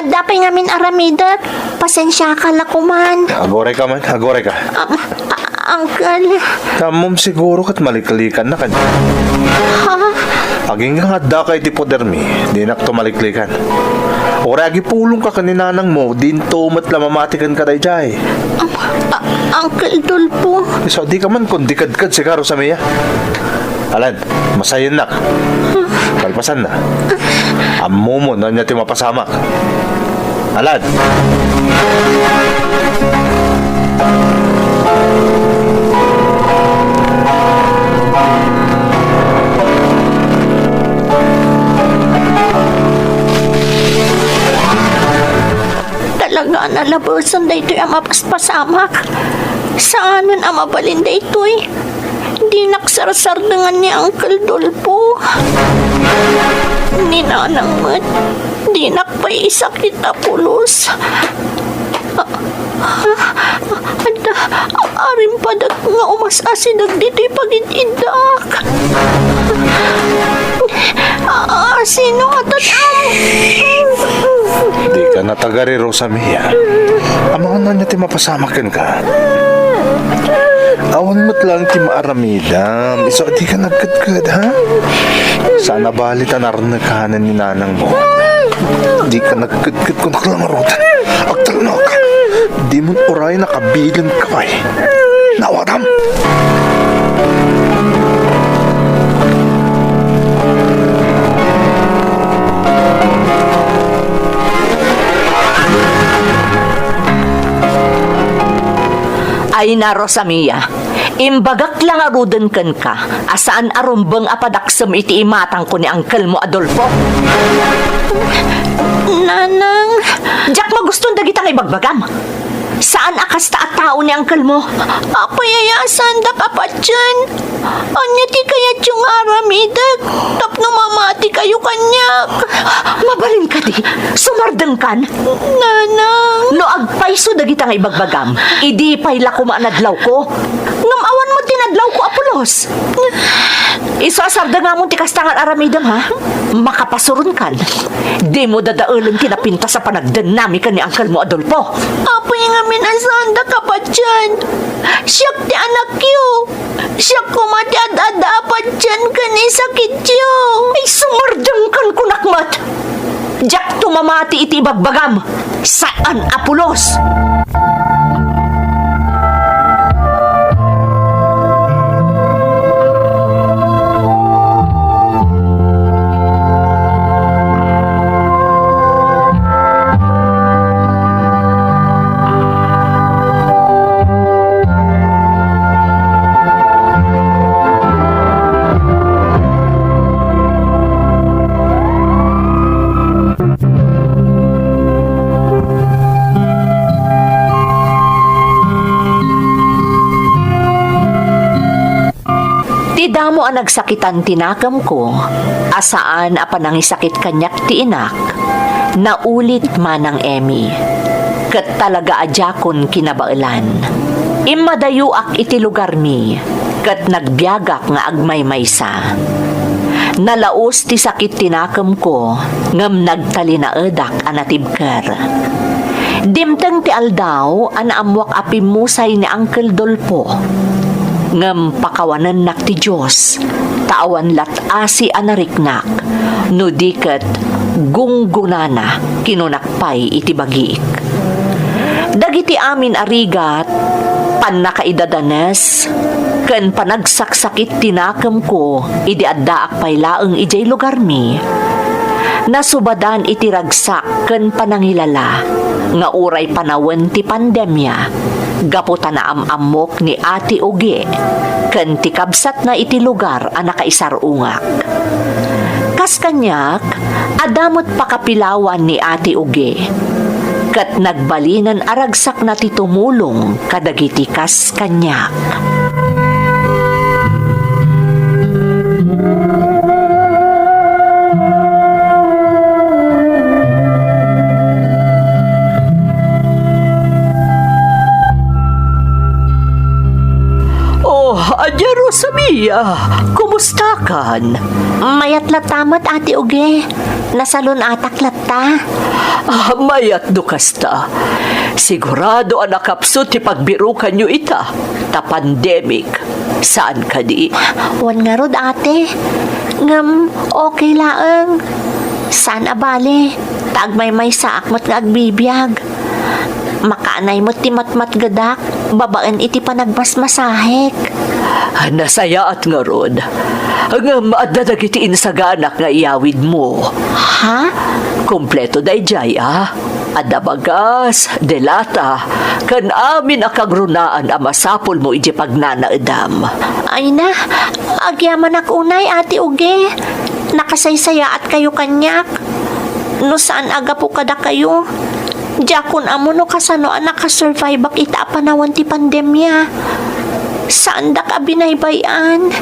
dapay ngamin aramidat. Pasensya ka lakuman. Agore ka man, agore ka. Uncle. Kamom siguro kat maliklikan na kanya. Ha? Aging nga da kay ti podermi, di nak to maliklikan. Ora agi pulong ka kaninanang mo, din to mat lamamatikan ka day jay. Uncle Dolpo. So di ka man kundi kadkad si Karo sa miya. Alan, masayin nak. Kalpasan na. Amo mo na niya ti mapasamak. Alan. Talaga nalabasan da ito'y ang mapaspasamak. Saanan ang mabalin da ito'y? Di naksarsar dengan ni Uncle Dolpo. Ni Nanang mat, di nakpaisa kita pulos. Arim padag nga umasasinag dito'y pag-itindak. Sino atatam? Di ka natagari, Rosamia. Amang na niya ti mapasamakin ka. Awan mo't lang ti maaramidam. Iso di ka nagkadkad, ha? Sana balitan arnagkahanan ni Nanang mo. Di ka nagkadkad kung nakalamarutan. Agtalno ka. Di mo't oray nakabilin ka pa eh. Nawadam! Ay na, Rosamia, imbagak lang aruden kan ka, asaan arumbang apadaksam iti imatang ko ni Uncle mo, Adolfo. Nanang, Jack, magustong dagitang ibagbagam. Saan akas ta at tao ni Uncle mo? ako yayasan da ka pa dyan. Anya ti kayat yung aramidag. Tapno mamati kayo kanyak. Mabalin ka di, sumardeng kan. Nanang, No agpayso dagitang ibagbagam, idi pay la kumaanadlaw ko. Ngamawan mo tinadlaw ko, Apolos. Isasarda nga mong tikastangan aramidam, ha? Makapasurun kan. Di mo dadaulan tinapinta sa panagdanami ka ni Uncle mo, Adolfo. apoy nga minasan da ka pa dyan. Siyak ti anak yu. Siyak kumati ad-ada pa dyan ka ni sakit yu. Ay, sumardeng kan kunakmat. Jack, tumamati iti bagbagam. Saan, Apolos? Ti damo ang nagsakitan tinakam ko, asaan apanangisakit kanyak ti inak, naulit manang Emmy. Kat talaga adjakon kinabailan. Imadayuak iti lugar mi, kat nagbiagak nga agmaymaysa. Nalaos ti sakit tinakam ko, ngam nagtalinaedak anatibker. Dimteng ti aldaw, anaamwak apimusay ni Uncle Dolpo. Ngam pakawanan nak ti Diyos, tawan lat asi anariknak, no diket gunggunana kinunakpay iti bagiik. Dagiti amin arigat, panakaidadanes, ken panagsaksakit tinakam ko, idi addaak pay laeng ijay lugar mi. Nasubadan iti ragsak ken panangilala, nga uray panawen ti pandemya, gaputa na amok ni Ate Uge, ken ti kabsat na iti lugar a nakaisarungak. Kas kanyak, adamot pakapilawan ni Ate Uge, kat nagbalinan aragsak na ti tumulong kadagiti kas kanyak. Adya, Rosamia, kumusta kan? Mayat latamat, Ate Uge. Nasalon atak latta. Mayat do kasta. Sigurado ang nakapsot ti pagbirukan nyo ita. Ta pandemic. Saan ka di? Wan nga rod, ate. Ngam, okay laeng. Saan abali? Taagmay-may sa akmat nga agbibiyag. Makaanay mo ti matmat gadak. Babaan iti panagmasmasahek. Nasaya at nga rod. Ang maadadag iti insaganak nga iyawid mo. Ha? Kompleto day jay, Adabagas, delata, kan amin akagrunaan a masapol mo iti pagnanaedam. Ay na, agyaman ak unay, Ate Uge. Nakasaysaya at kayo kanyak. No saan aga po kada kayo? Jakon amo no kasano nakasurvive ak ita panawan ti pandemya. Saan da ka binaybayan?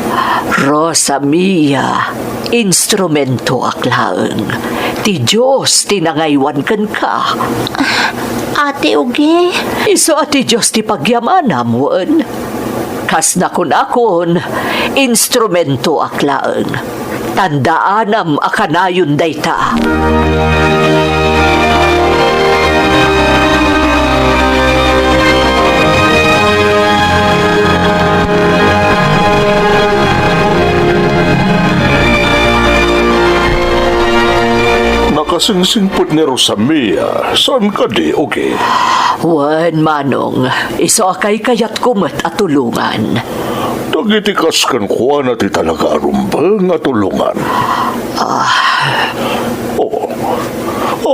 Rosamia, instrumento aklaeng. Ti Diyos tinangaywan kan ka. Ate Uge, Iso ati Diyos ti pagyamanam wan. Kas nakon instrumento aklaeng. Tandaanam akanayon dayta. Nakasingsingpot ni Rosamia. Saan ka di, okay? Wan, Manong. Iso akay kayat kumat at tulungan. Tagitikas kan kuha na ti talaga arumbang at tulungan. Oo.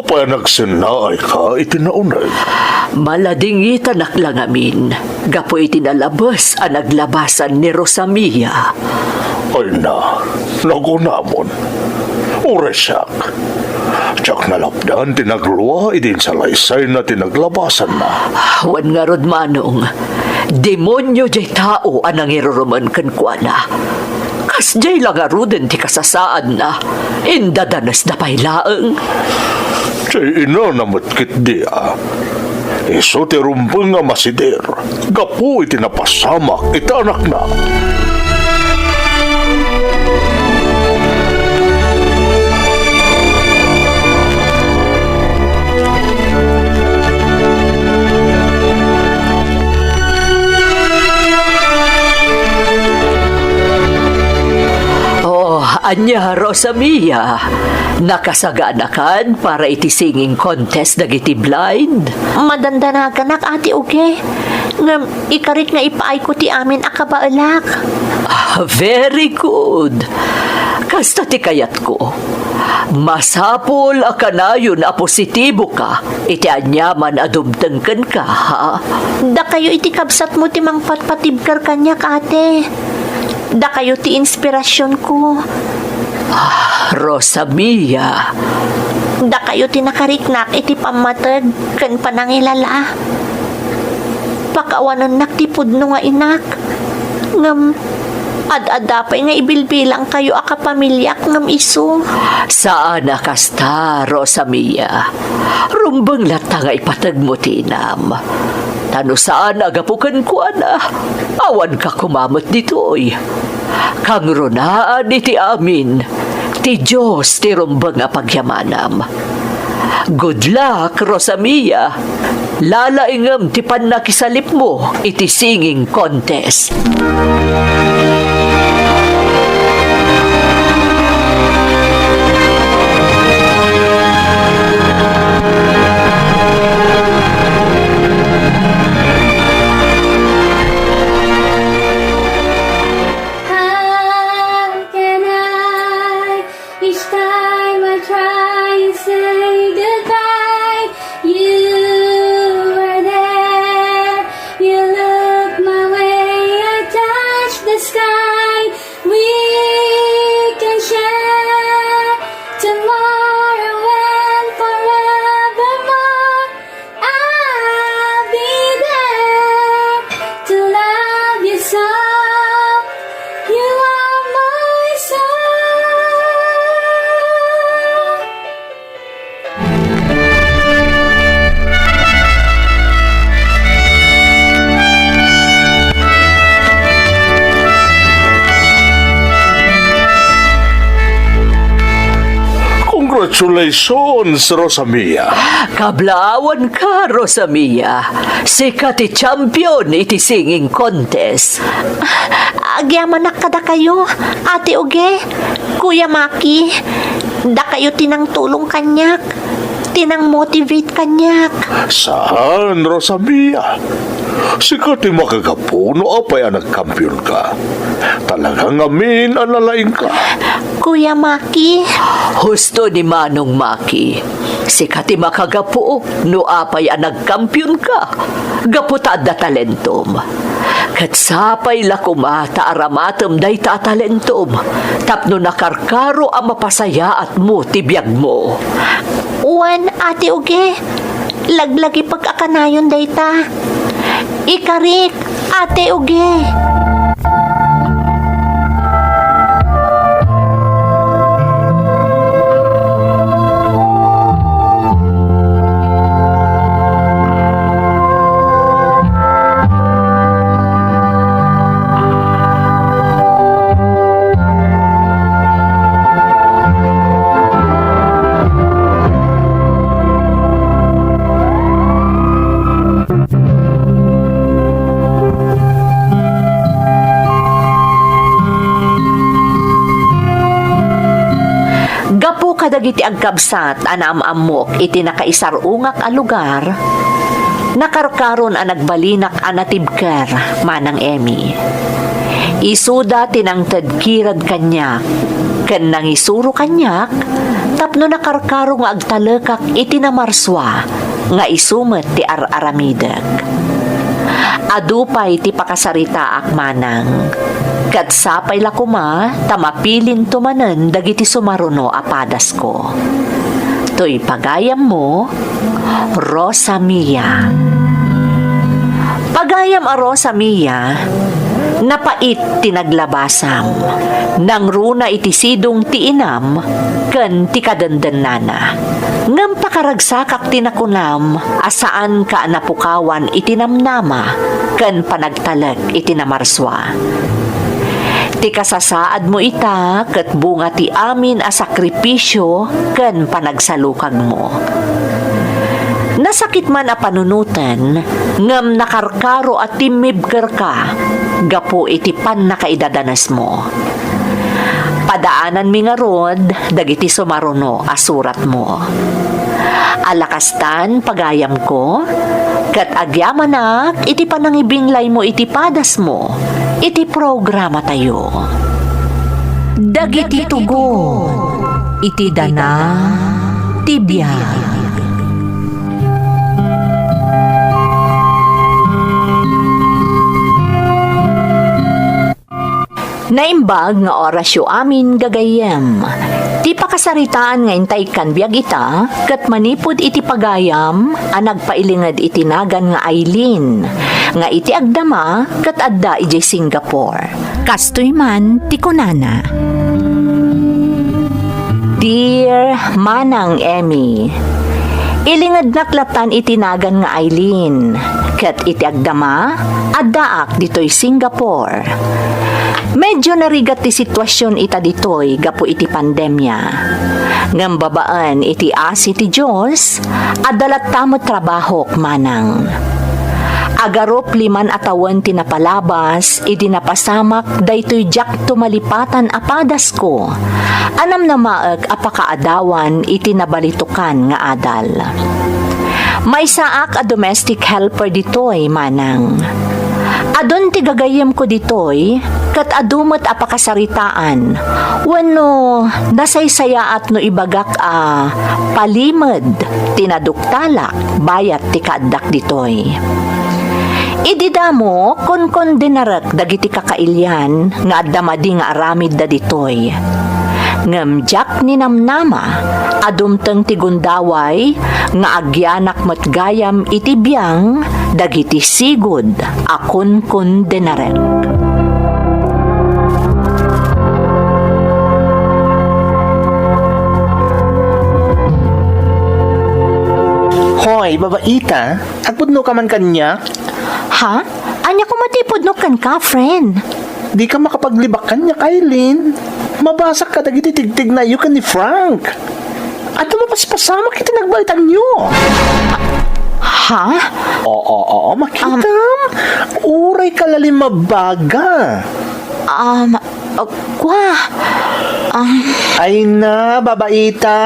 Apa nagsinaay ka itinaunay? Maladingitan lang amin. Gapo itinalabas ang naglabasan ni Rosamia. Ay na, nagunamon. Uresak. Tsak nalapdan tinagluwa idin sa laysay na tinaglabasan na. Wan nga rod manong, demonyo jay tao ang nangiruruman kan kuana. Kas jay lang aruden ti kasasaan na, indadanas na pailaang. Chay ina namatkit dia. Iso ti rumpang nga masider. Gapu itinapasamak itanak na. Anya, Rosamia, nakasaganakan para iti singing contest dagiti blind? Madandanagan nak ati uge. Ngam ikarit nga ipaay ko ti amin akabaalak. Very good. Kasta ti kayat ko. Masapol akanayon a positibo ka. Iti anyaman adumtengken ka, ha? Da kayo iti kabsat mo ti mangpatpatibkar kanya ate. Da kayo ti inspirasyon ko. Rosamia, Da kayo ti nakariknak iti pamatag ken panangilala. Pakawanan nak ti pudno nga inak. Ngam ad-adapay nga ibilbilang kayo akapamilyak ngam iso. saan kasta, Rosamia? Rumbang lata nga ipatag mo tinam. Tano saan agapukan ko na? Awan ka kumamot ditoy. Kang runaan iti amin, ti Diyos ti rumbang nga pagyamanam. Good luck, Rosamia. Lalaingam ti panakisalip mo iti singing contest. How can I, each time I try and say goodbye, you were there, you look my way, I touch the sky, we can share tomorrow and forevermore, I'll be there to love you so. You are my soul. Congratulations, Rosamia. Kablaawan ka, Rosamia. Sikat ti champion iti singing contest. Agyaman nak kada kayo, ate uge, kuya Maki. Da kayo tinang tulong kanyak, tinang motivate kanyak. Saan, Rosamia? Sikat ti makagapuno apay ang nagkampiyon ka. Talagang amin ang lalaing ka. Kuya Maki, Husto ni Manong Maki. Sikat ti makagapo no apay ang nagkampiyon ka. Gaputad da talentom. Kat sapay lakumata aramatom day ta talentom. Tapno nakarkaro ang mapasayaat mo tibiyag mo. uwan ate uge, laglagi pagkakanayon dayta. Ikarik, ate uge. Gapo kadagiti agkabsat anam amok iti nakaisarungak a lugar. Nakarkaron ang nagbalinak anatibker manang Emmy. Isuda tinang tadkirad kanya Ken nangisuro kanyak, tapno nakarkaro nga agtalekak iti namarswa, nga isumet ti ar-aramidek. Adupay ti pakasarita akmanang, kat sapay lakuma, tamapilin tumanen dagiti sumaruno apadas ko. To'y pagayam mo, Rosa Mia. Pagayam a Rosa Mia, napait tinaglabasam, nang runa iti sidong ti inam, ken ti kadendenana. Ngam pakaragsakak tinakunam, asaan ka napukawan iti namnama, ken panagtalag iti namarswa. Ti kasasaad mo ita, ket bunga ti amin a sakripisyo, ken panagsalukag mo. Nasakit man a panunutan, ngam nakarkaro at timibker ka, gapo iti pan nakaidadanas mo. Padaanan mi nga rod, dagiti sumaruno asurat mo. Alakastan pagayam ko, kat agyamanak iti panangibinglay mo iti padas mo, iti programa tayo. Dagiti tugon, iti dana, tibiyag. Naimbag nga orasyo amin gagayem. Ti pakasaritaan nga intay kan biag ita, kat manipod iti pagayam, ang nagpailingad itinagan nga Aileen, nga iti agdama, kat adda iti Singapore. Kastoy man, ti kunana. Dear Manang Emmy, ilingad naklatan itinagan nga Aileen, kat iti agdama, addaak dito'y Singapore. Medyo narigat ti sitwasyon ita ditoy gapo iti pandemya. Ngam babaan iti asi ti Diyos, adalat tamo trabahok manang. Agarop 5 atawan tinapalabas, iti napasamak daytoy jak tumalipatan apadas ko. Anam na maag apakaadawan iti nabalitukan nga adal. May saak a domestic helper ditoy manang. Adon ti gagayem ko ditoy, kat adumat apakasaritaan, wano nasaysayaat no ibagak a palimad, tinaduktalak, bayat ti kaaddak ditoy. Ididamo, kon dinarak dagiti kakailyan, nga addamadi nga aramid da ditoy. Ngamjak ni namnama, adumteng ti gundaway, nga agyanak matgayam iti biyang, dagiti sigod, akon denarek. Hoy, babaita, agpudno ka man kanya? Ha? Anya ko matipod no kan ka, friend? Di ka makapaglibak kanya, Kailin. Mabasak ka dagiti tigtig na iyo ka ni Frank. At mapaspasama kita nagbalitan niyo. Ha? Oo, makitam. Uray ka lalim mabaga. Kwa? Ay na, babaita.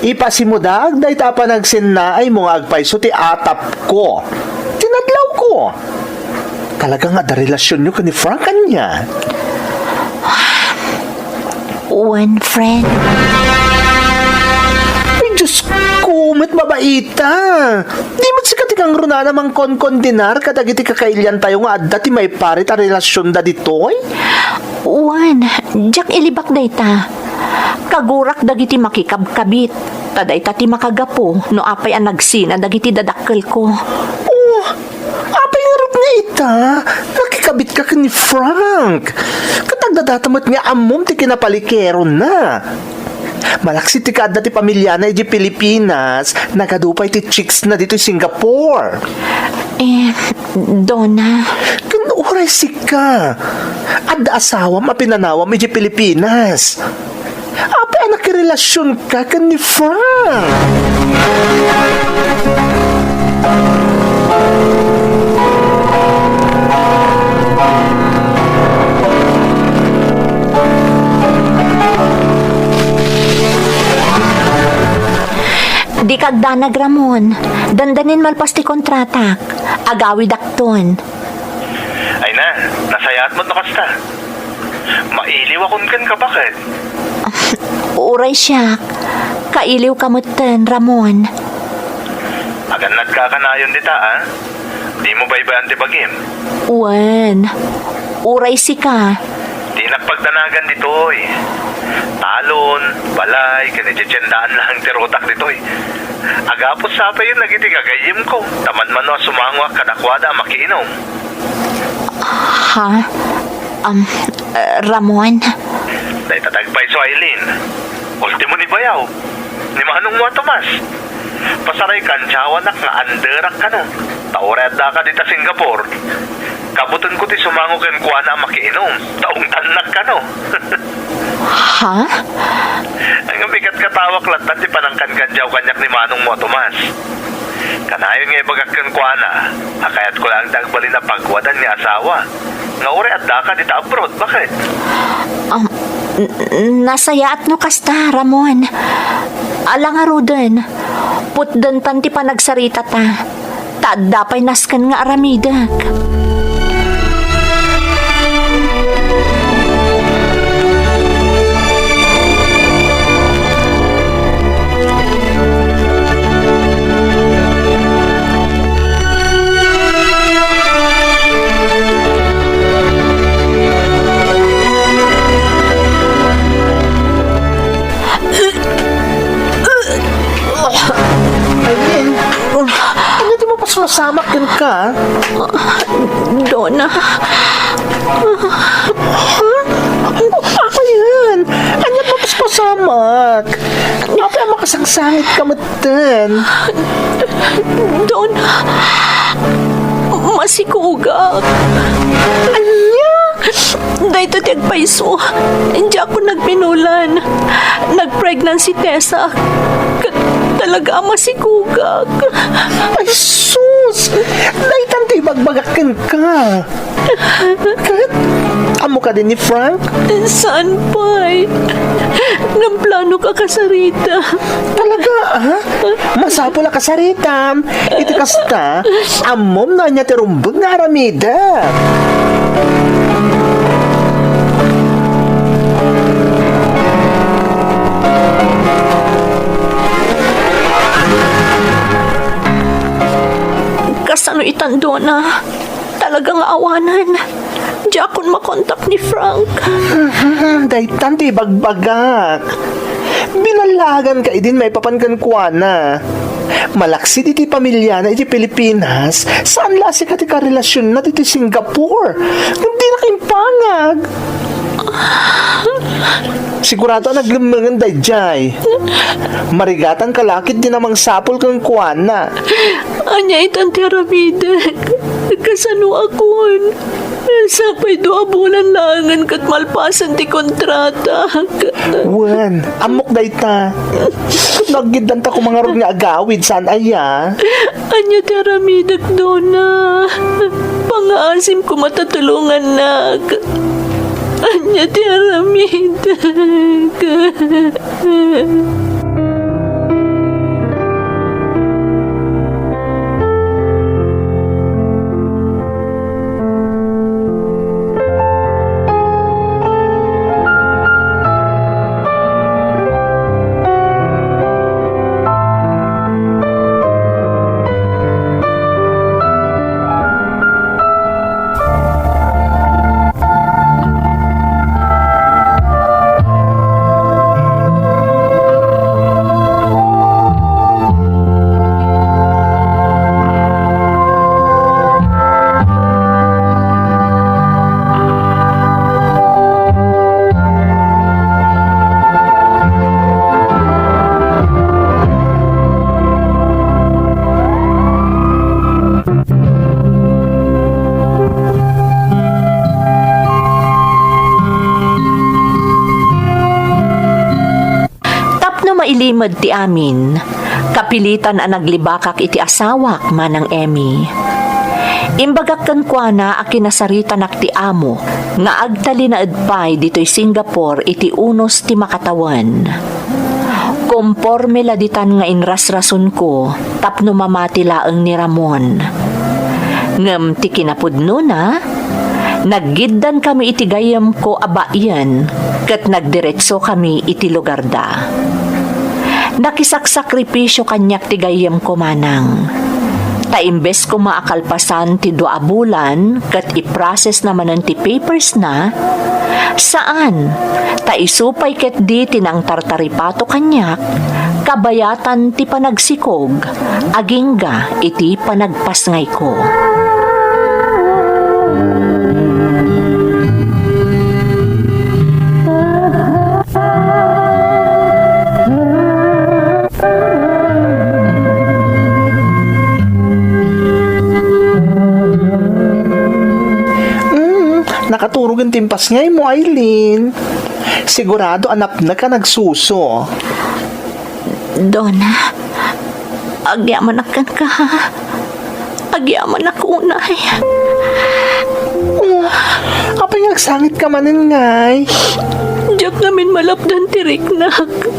Ipasimudag, dahi tapa nagsinnaay mo nga agpaiso ti atap ko. Tinadlaw ko. Talagang ada relasyon nyo ka ni Frank kanya. One friend. Ay, Diyos ko, met babaita. Di mo sikat ikang runa namang kon-dinar kadagiti kakailyan tayo nga adda ti may parit a relasyon da ditoy? One, jak ilibak dayta. Kagurak dagiti makikabkabit. Tadayta ti makagapo no apay ang nagsina dagiti dadakkel ko. Oh, apay nga rin nga ita. Nakikabit ka ni Frank. Katagdadatamat nga amom ti kinapalikero na. Malaksi ti kada ti pamilya na iti Pilipinas. Nagadupay ti chicks na dito Singapore. Donna. Kanuray sika. Adda asawam a pinanawam iti Pilipinas. Apa anak relasyon ka ni Frank? Di kagdanag Ramon. Dandanin malpas ti kontratak. Agawi dakton. Ay na, nasayat mo na kasta. Mailiw akong kan ka bakit? Uray siya. Kailiw kamutan, Ramon. Aganad ka kanayon dita, ha? Di mo baybayan ti bagim. Wan. Uray si ka. Di nagpagdanagan ditoy. Talon, balay, kaniditsendaan lang tirotak ditoy. Agapos sapay yun nagitigagayim ko. Taman man no sumangwa kadakwada makiinom. Ha? Ramon? Dahil tatagpay so Aileen. Ultimo ni Bayaw. Ni Manong mo Tomas. Pasaray kantsawanak nga anderak ka no. Taured da ka dita Singapore. Kabutan ko ti sumango ken kuana makiinom. Taong tanak ka no. Ha? Ang bigat katawak lantan ti panangkan kanjaw kanyak ni Manong mo Tomas. Kanayon nga ibagak ken kuana. Akayat ko lang dagbali na pagwadan ni asawa. Nga uri at da ka dita abroad. Bakit? Nasayaat no kasta, Ramon. Alang arudan. Putdan tanti pa nagsarita ta. Taadda pa'y naskan nga aramidak. Aileen, ano di mo pa sumasamak din ka? Donna. Ako yan. Anyat mo pa sumasamak. Apa ang makasangsangit ka matan? Donna. Masikugak. Anya? Dahito tiyagpaiso. Hindi ako nagpinulan. Nag-pregnancy test. Talaga masikugak. Ay, sus! Dahil tanti bagbagakin ka. Kahit amo ka din ni Frank? Saan pa'y? Nang plano ka kasarita. Talaga, ha? Masapo na kasaritam. Iti kasta, amom na niya tirumbag na aramida. Kasano itando na? Talagang awanan. Di akong makontak ni Frank. Dahil tanti bagbagak. Binalagan ka idin may papankan kuana. Malaksi diti pamilya na iti Pilipinas. Saan lasi ka ti karelasyon na diti Singapore? Hindi na kaimpangag. Sigurado naglumangan dayjay. Marigatan kalakit din namang sapol kang kuana. Anya itang terabidak. Kasano akon. Sapay 2 bulan langan kat malpasan ti kontrata. Wan, amok dayta. Naggidan ta ko mga rod nga agawid saan aya. Anya teramidak Donna. Pangaasim ko matatulungan nag. Anya teramidak. Mailimad ti amin, kapilitan ang naglibakak iti asawak manang Emmy. Imbagak kan kuana a kinasarita nak ti amo, nga agtali na adpay dito'y Singapore iti unos ti makatawan. Komporme laditan nga inrasrason ko, tapno mamati laeng ni Ramon. Ngem ti kinapudno na, Naggiddan kami iti gayam ko abayan, kat nagdiretso kami iti lugar da. Nakisaksakripisyo kanyak ti gayam ko manang. Ta imbes ko maakalpasan ti 2 bulan, kat i-process naman ti papers na, saan? Ta isupay ket di tinang tartaripato kanyak, kabayatan ti panagsikog, agingga iti panagpasngay ko. Nakaturog ang timpas ngay mo, Aileen. Sigurado anak na ka nagsuso. Donna, agyaman akan ka ha. Agyaman ako unay. Oh, apa yung nagsangit ka manin ngay? Diyak namin malapdan tiriknak.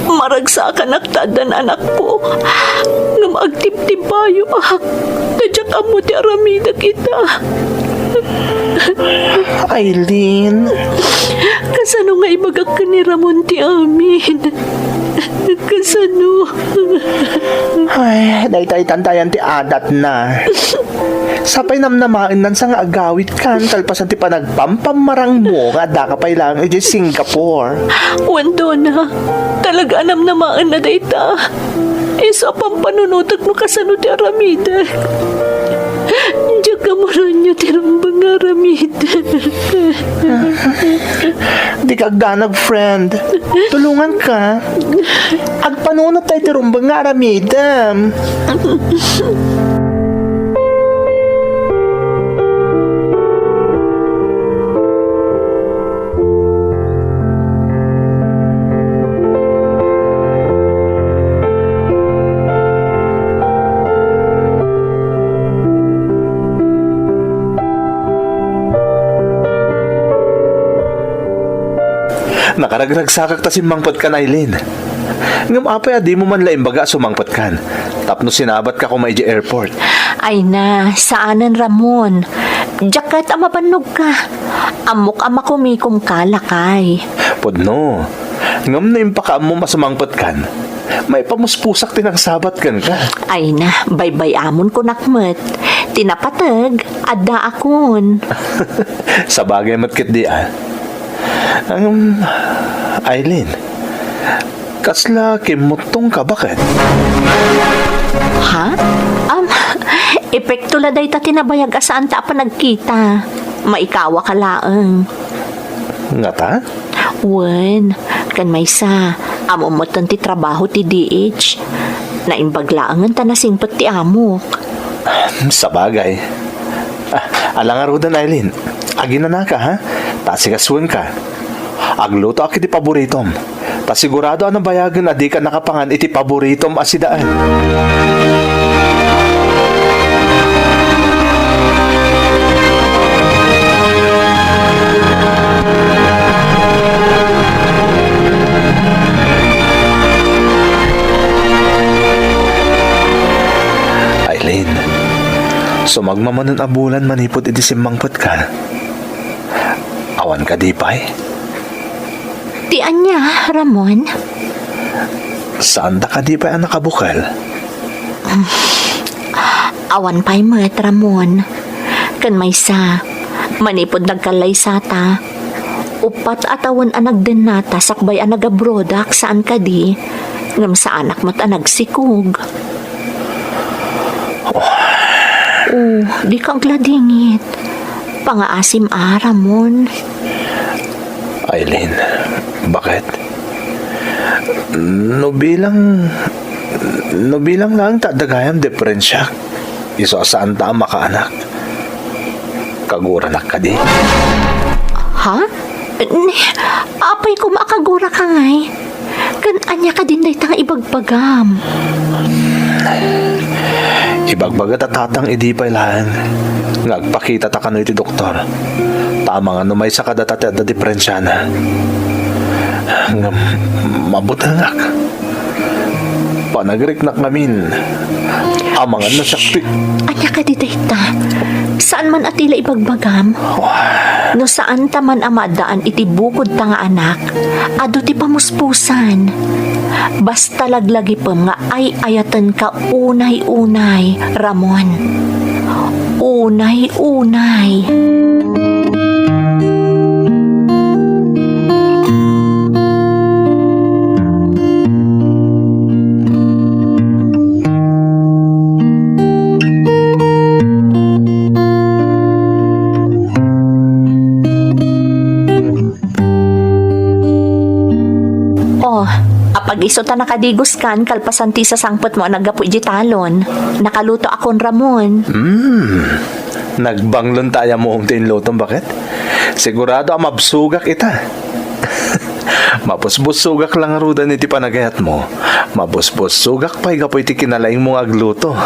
Maragsakan aktadan anak ko. Nga maagtib-tibayo ak. Tadyak amo ti aramida kita. Aileen. Kasano nga ibagak ka ni Ramon ti amin? Kasano? Ay, dahil tantayan ti adat na. Sapay namnamain nan sa nga agawit kan, kalpasan ti panagpampamarang mo, nga da ka pa'y lang, Singapore. Wando na. Talaga anam namaan na dayta. Isa pang panunutag no kasano ti aramida. Diyak ka mo rin niyo tirambang aramida. Di ka agdanag, friend. Tulungan ka. Agpanunot tayo tirumbang nga aramidam. Nakaragragsakak ta si mangpot kan, Aileen. Ngam apay di mo man laing baga sumangpot kan. Tapno sinabat ka kumay di airport. Ay na, saanan Ramon? Jakat ama panog ka. Amok ama kumikom ka lakay. Podno. Ngam na impaka mo masumangpot kan. May pamuspusak tinang sabat kan ka. Ay na, baybay amon ko nakmet. Tinapatag, adda akon. Sa bagay matkit di Aileen, kasla kimutong ka bakit? Ha? Epekto la day ta tinabayag asaan ta pa nagkita. Maikawa ka laeng. Nga ta? Wen, kan may sa, amo mo ti trabaho ti DH. Naimbaglaangan ta nasingpot ti amok. Sa bagay. Alangarudan, Aileen. Agina na ka, ha? Tasikasuan ka. Agluto ako iti paboritom. Tasigurado ang bayagan na di ka nakapangan iti paboritom asidaan. Aileen, sumagmamanon abulan manipot iti simangpot ka. Awan ka di pa'y? Tian niya, Ramon. Saan da ka di pa'y ang nakabukal? Awan pa'y met, Ramon. Kan may sa, manipod nagkalay sa ta. Upat atawan anag din nata, sakbay anag abrodak, saan ka di? Ngam sa anak mo't anag sikog. Di kang gladingit. Pangaasim Ramon. Aileen, bakit? No bilang lang tadagayam diferensya. Iso saan ta makaanak. Kagura na ka di. Ha? Apay ko makagura ka ngay. Kan anya ka din day tang ibagbagam. Ibagbagat at tatang idipay lang. Ngagpakita ta kano iti doktor. Tama nga no may sakadatate at diferensya na. Mabuti nga. Panagriknak namin. Amangan na sakti. Anya ka di dayta. Saan man atila ibagbagam? No saan taman amadaan iti bukod ta nga anak, ado ti pamuspusan. Basta laglagi pa nga ay ayatan ka unay-unay, Ramon. Unay-unay. Apag iso ta nakadigos kan kalpasan ti sa sangpot mo nagapu iti talon. Nakaluto akon Ramon. Nagbanglon tayo mo ang tinlutong, bakit? Sigurado ang mabsugak ita. Mapusbusugak lang ruda ni ti panagayat mo. Mapusbusugak pa'y gapoy ti kinalaing mong agluto.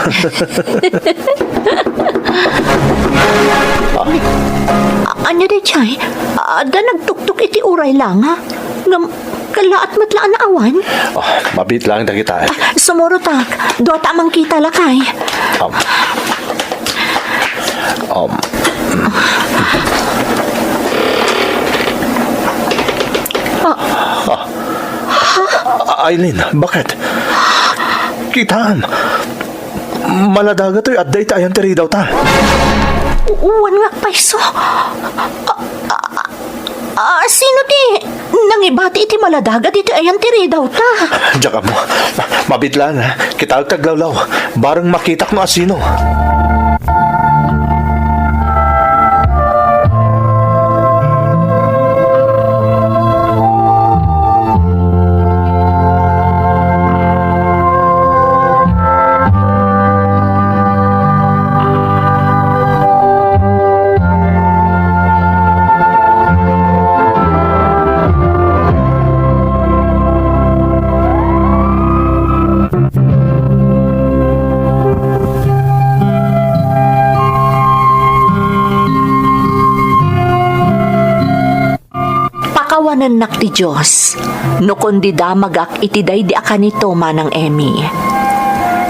Anya di chay? Da nagtuktok iti uray lang ha? Kalaat matlaan na awan? Mabit lang na kita eh. Sumurutak, doa tamang kita lakay. Aileen, bakit? Kitaan. Maladaga to'y adday tayan tiri daw ta. Uwan nga paiso. Sino ti? Nangibati iti maladaga dito ayan tiri daw ta. Diyan ka mo. Mabit lang ha. Kita taglawlaw. Barang makitak no asino. Kawanan nak ti Diyos, no kundi damagak iti day di akanito manang Emmy.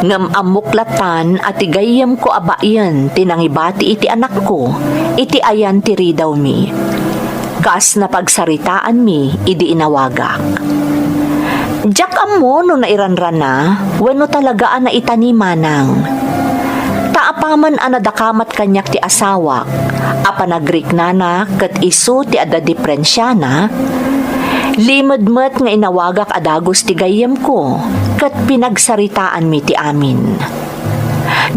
Ngam amuklatan at igayam ko abayan tinangibati iti anak ko, iti ayan ti ridaw mi. Kas na pagsaritaan mi, idi inawagak. Diyak amo no nairanran na, wano talagaan na itani manang. Taapaman anadakamat kanyak ti asawak, apanagrik nana kat isu ti ada diferensyana, limedmet nga inawagak adagos ti gayem ko, kat pinagsaritaan mi ti amin.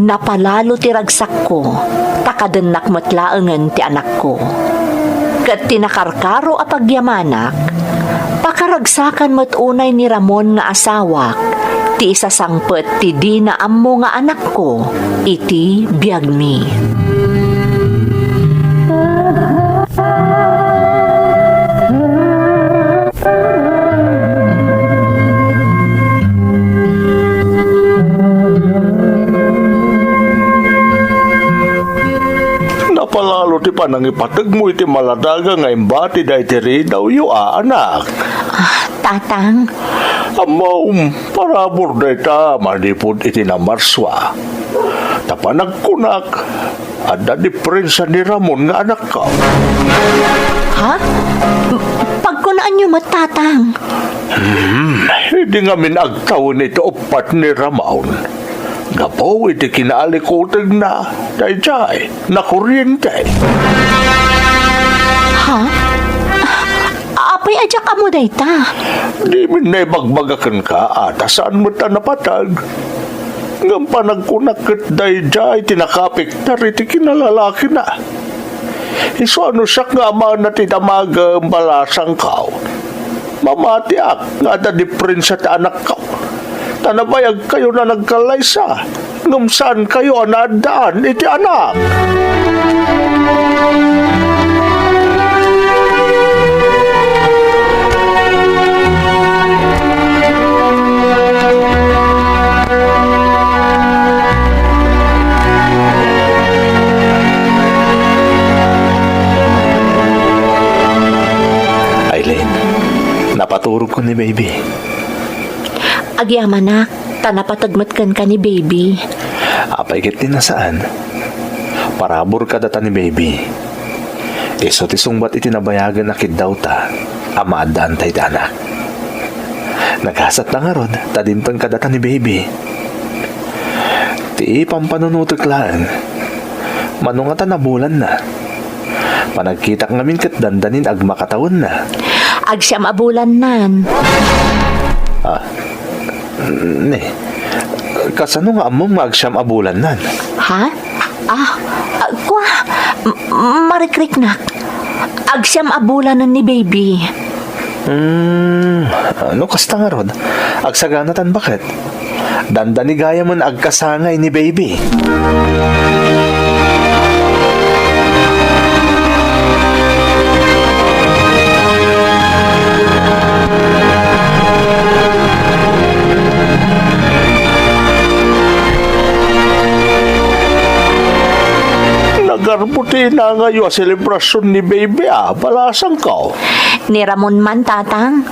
Napalalo ti ragsak ko, takadenak matlaengen ti anak ko. Kat tinakarkaro a pagyamanak, pakaragsakan matunay ni Ramon nga asawak, ti isasangpet ti di na ammo nga anak ko, iti biag mi. Napalalo ti panangipatag mo iti maladaga nga imbati da iti ridaw yu anak. Tatang, Amaw, parabor da ita malipod iti namarswa. Tapanagkunak, ada diferensya ni Ramon nga anak ka. ha? Pagkunaan niyo matatang. Hindi nga minagtawin ito upat ni Ramon. Gapo iti kinaalikutag na, dayjay, na kuryente. Ha? Apay adya ka mo dayta. Di min na bagbagakan ka, ata saan mo ta napatag. Ngam panagkunakit dayjay, tinakapik na riti kinalalaki na. Iso ano siya nga ama na titamagang balasang kao. Mamatiak nga da diferensya ta anak kao. Tanabayag kayo na nagkalaysa. Ngam saan kayo anadaan iti anak. Aileen, napaturog ko ni baby. Agyaman nak, Tanapatagmatkan ka ni baby. Apay kit din na saan. Parabor ka data ni baby. Iso ti sungbat itinabayagan na kid daw ta. Ama adaan tay anak. Naghasat na nga rod, tadimpan ka data ni baby. Ti pampanunutok laan. Manungata na bulan na. Panagkita ngamin kat dandanin ag makatawon na. Ag siyam abulan nan. Ne, kasano nga among magsyam abulan nan? Ha? Kwa, marikriknak. Ag siyam abulan nan ni baby. Ano kasta nga rod? Agsaganatan bakit? Dandani gaya man agkasangay ni baby. Nagarputi na ngayon ang selebrasyon ni baby palasang ka. Ni Ramon man tatang.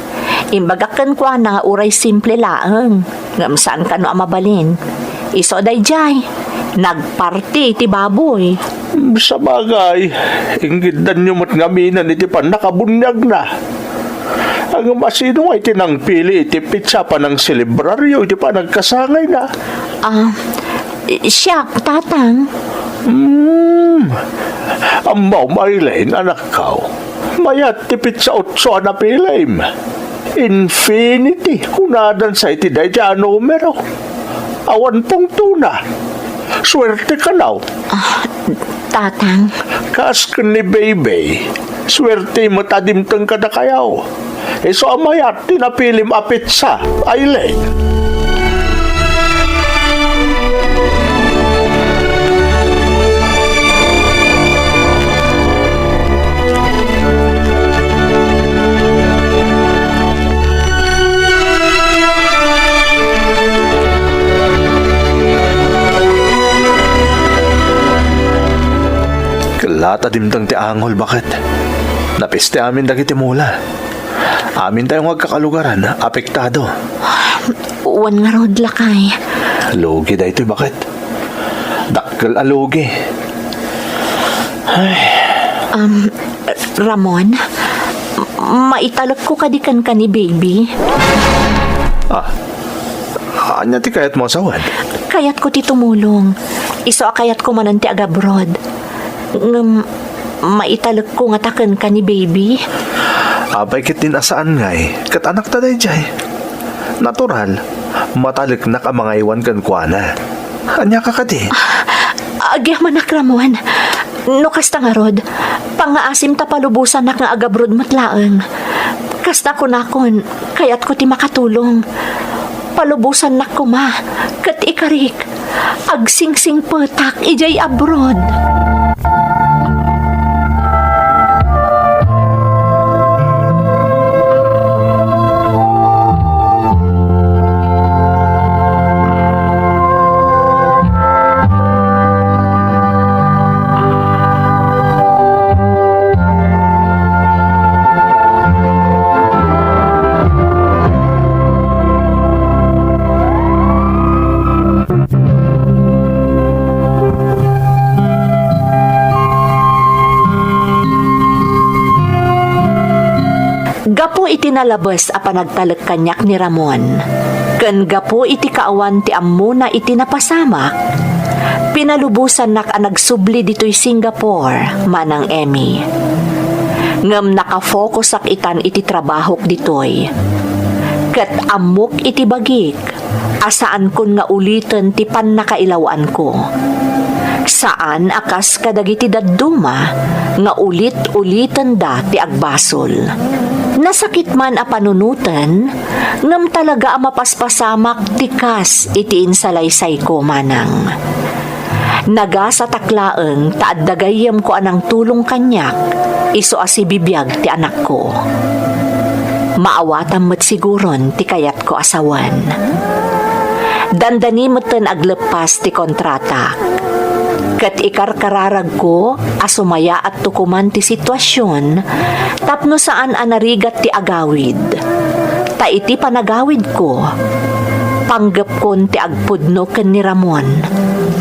Imbagakan ko na nga uray simple laang. Ngamsaan ka no amabalin. Iso day jay. Nagparty ti baboy. Sa bagay, inggitan nyo mat ngaminan iti pan nakabunyag na. Ang masino ay tinangpili iti pitsa pa ng selebraryo iti pa nagkasangay na. Siya, tatang. Amaw mailain anak kao. Mayat tipit sa 8 na pilaim. Infinity kunadan sa iti day dyan numero. Awan pong tuna. Swerte ka now. Tatang. Kas ka ni baby. Swerte mo tadimtang ka na kayaw. So amayat tinapilim apit sa ailain. Lata dimtang ti angol, bakit? Napiste amin dagiti mula. Amin tayong magkakalugaran, apektado. Uwan nga rod lakay. Lugi da ito, bakit? Dakkel alugi. Ramon, maitalak ko kadikan ka ni baby. Anya ti kayat mo asawan? Kayat ko ti tumulong. Iso akayat ko manan ti agabroad. Maitalak ko nga taken ka ni baby. Abay kit din asaan ngay, kat anak ta day jay. Natural, matalik na ka mga iwan kan kuana. Anya ka kati? Agya manak Ramon. No kasta nga rod, pangaasim ta palubusan na nga agabrod matlaang. Kasta ko nakon, kayat ko ti makatulong. Palubusan na ko ma, kat ikarik. Agsingsing petak, ijay abroad. Gapo iti nalabas a panagtalek kanyak ni Ramon. Ken gapo iti kaawan ti ammo na iti napasamak. Pinalubusan nak a nagsubli dito'y Singapore, manang Emmy. Ngem nakafocus ak itan iti trabahok ditoy. Ket amok iti bagik, asaan kun nga ulitin ti pannakailawan ko. Saan akas kadagiti dadduma nga ulit-ulitan da ti agbasol. Nasakit man a panunutan, ngam talaga a mapaspasamak tikas iti insalaysay ko manang. Naga sa taklaeng taaddagayam ko anang tulong kanyak, iso asi bibiyag ti anak ko. Maawatam met siguron ti kayat ko asawan. Dandani meten aglepas ti kontrata. Kat ikarkararag ko, asumaya at tukuman ti sitwasyon, tapno saan anarigat ti agawid. Ta iti panagawid ko, Panggap kon ti agpudno ken ni Ramon.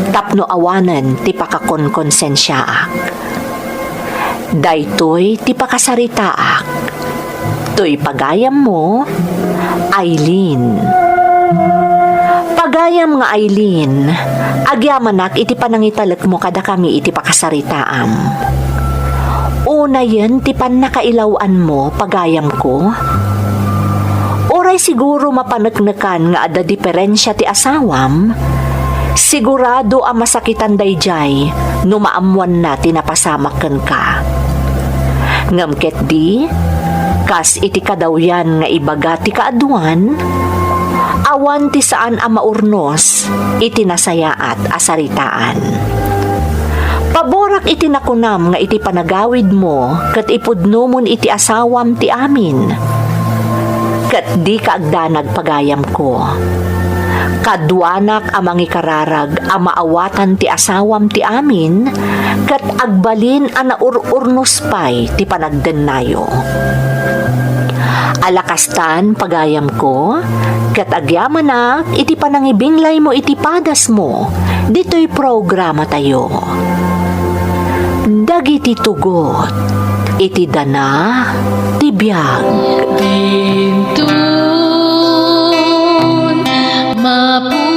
Tapno awanan ti pakakon konsensyaak. Daytoy ti pakasaritaak. Toy pagayam mo, Aileen. Pagayam nga Aileen, agyamanak iti panangitalek mo kada kami iti pakasaritaam. Una yan ti panakailawan mo, pagayam ko. Oray siguro mapanagnakan nga ada diferensya ti asawam, sigurado ang masakitan dayjay no maamuan na tinapasamakan ka. Ngamket di, kas iti kadawyan nga ibaga ti kaaduan, awan ti saan ang maurnos iti nasayaat asaritaan. Paborak iti nakunam nga iti panagawid mo kat ipudno mon iti asawam ti amin. Kat di kaagdanag pagayam ko. Kadwanak amangi kararag a maawatan ti asawam ti amin kat agbalin a naururnos pay ti panagdennayo. Alakastan pagayam ko kat agyamanak iti panangibinglay mo iti padas mo dito'y programa tayo. Dagiti tugot iti dana ti biag. Bintun mapu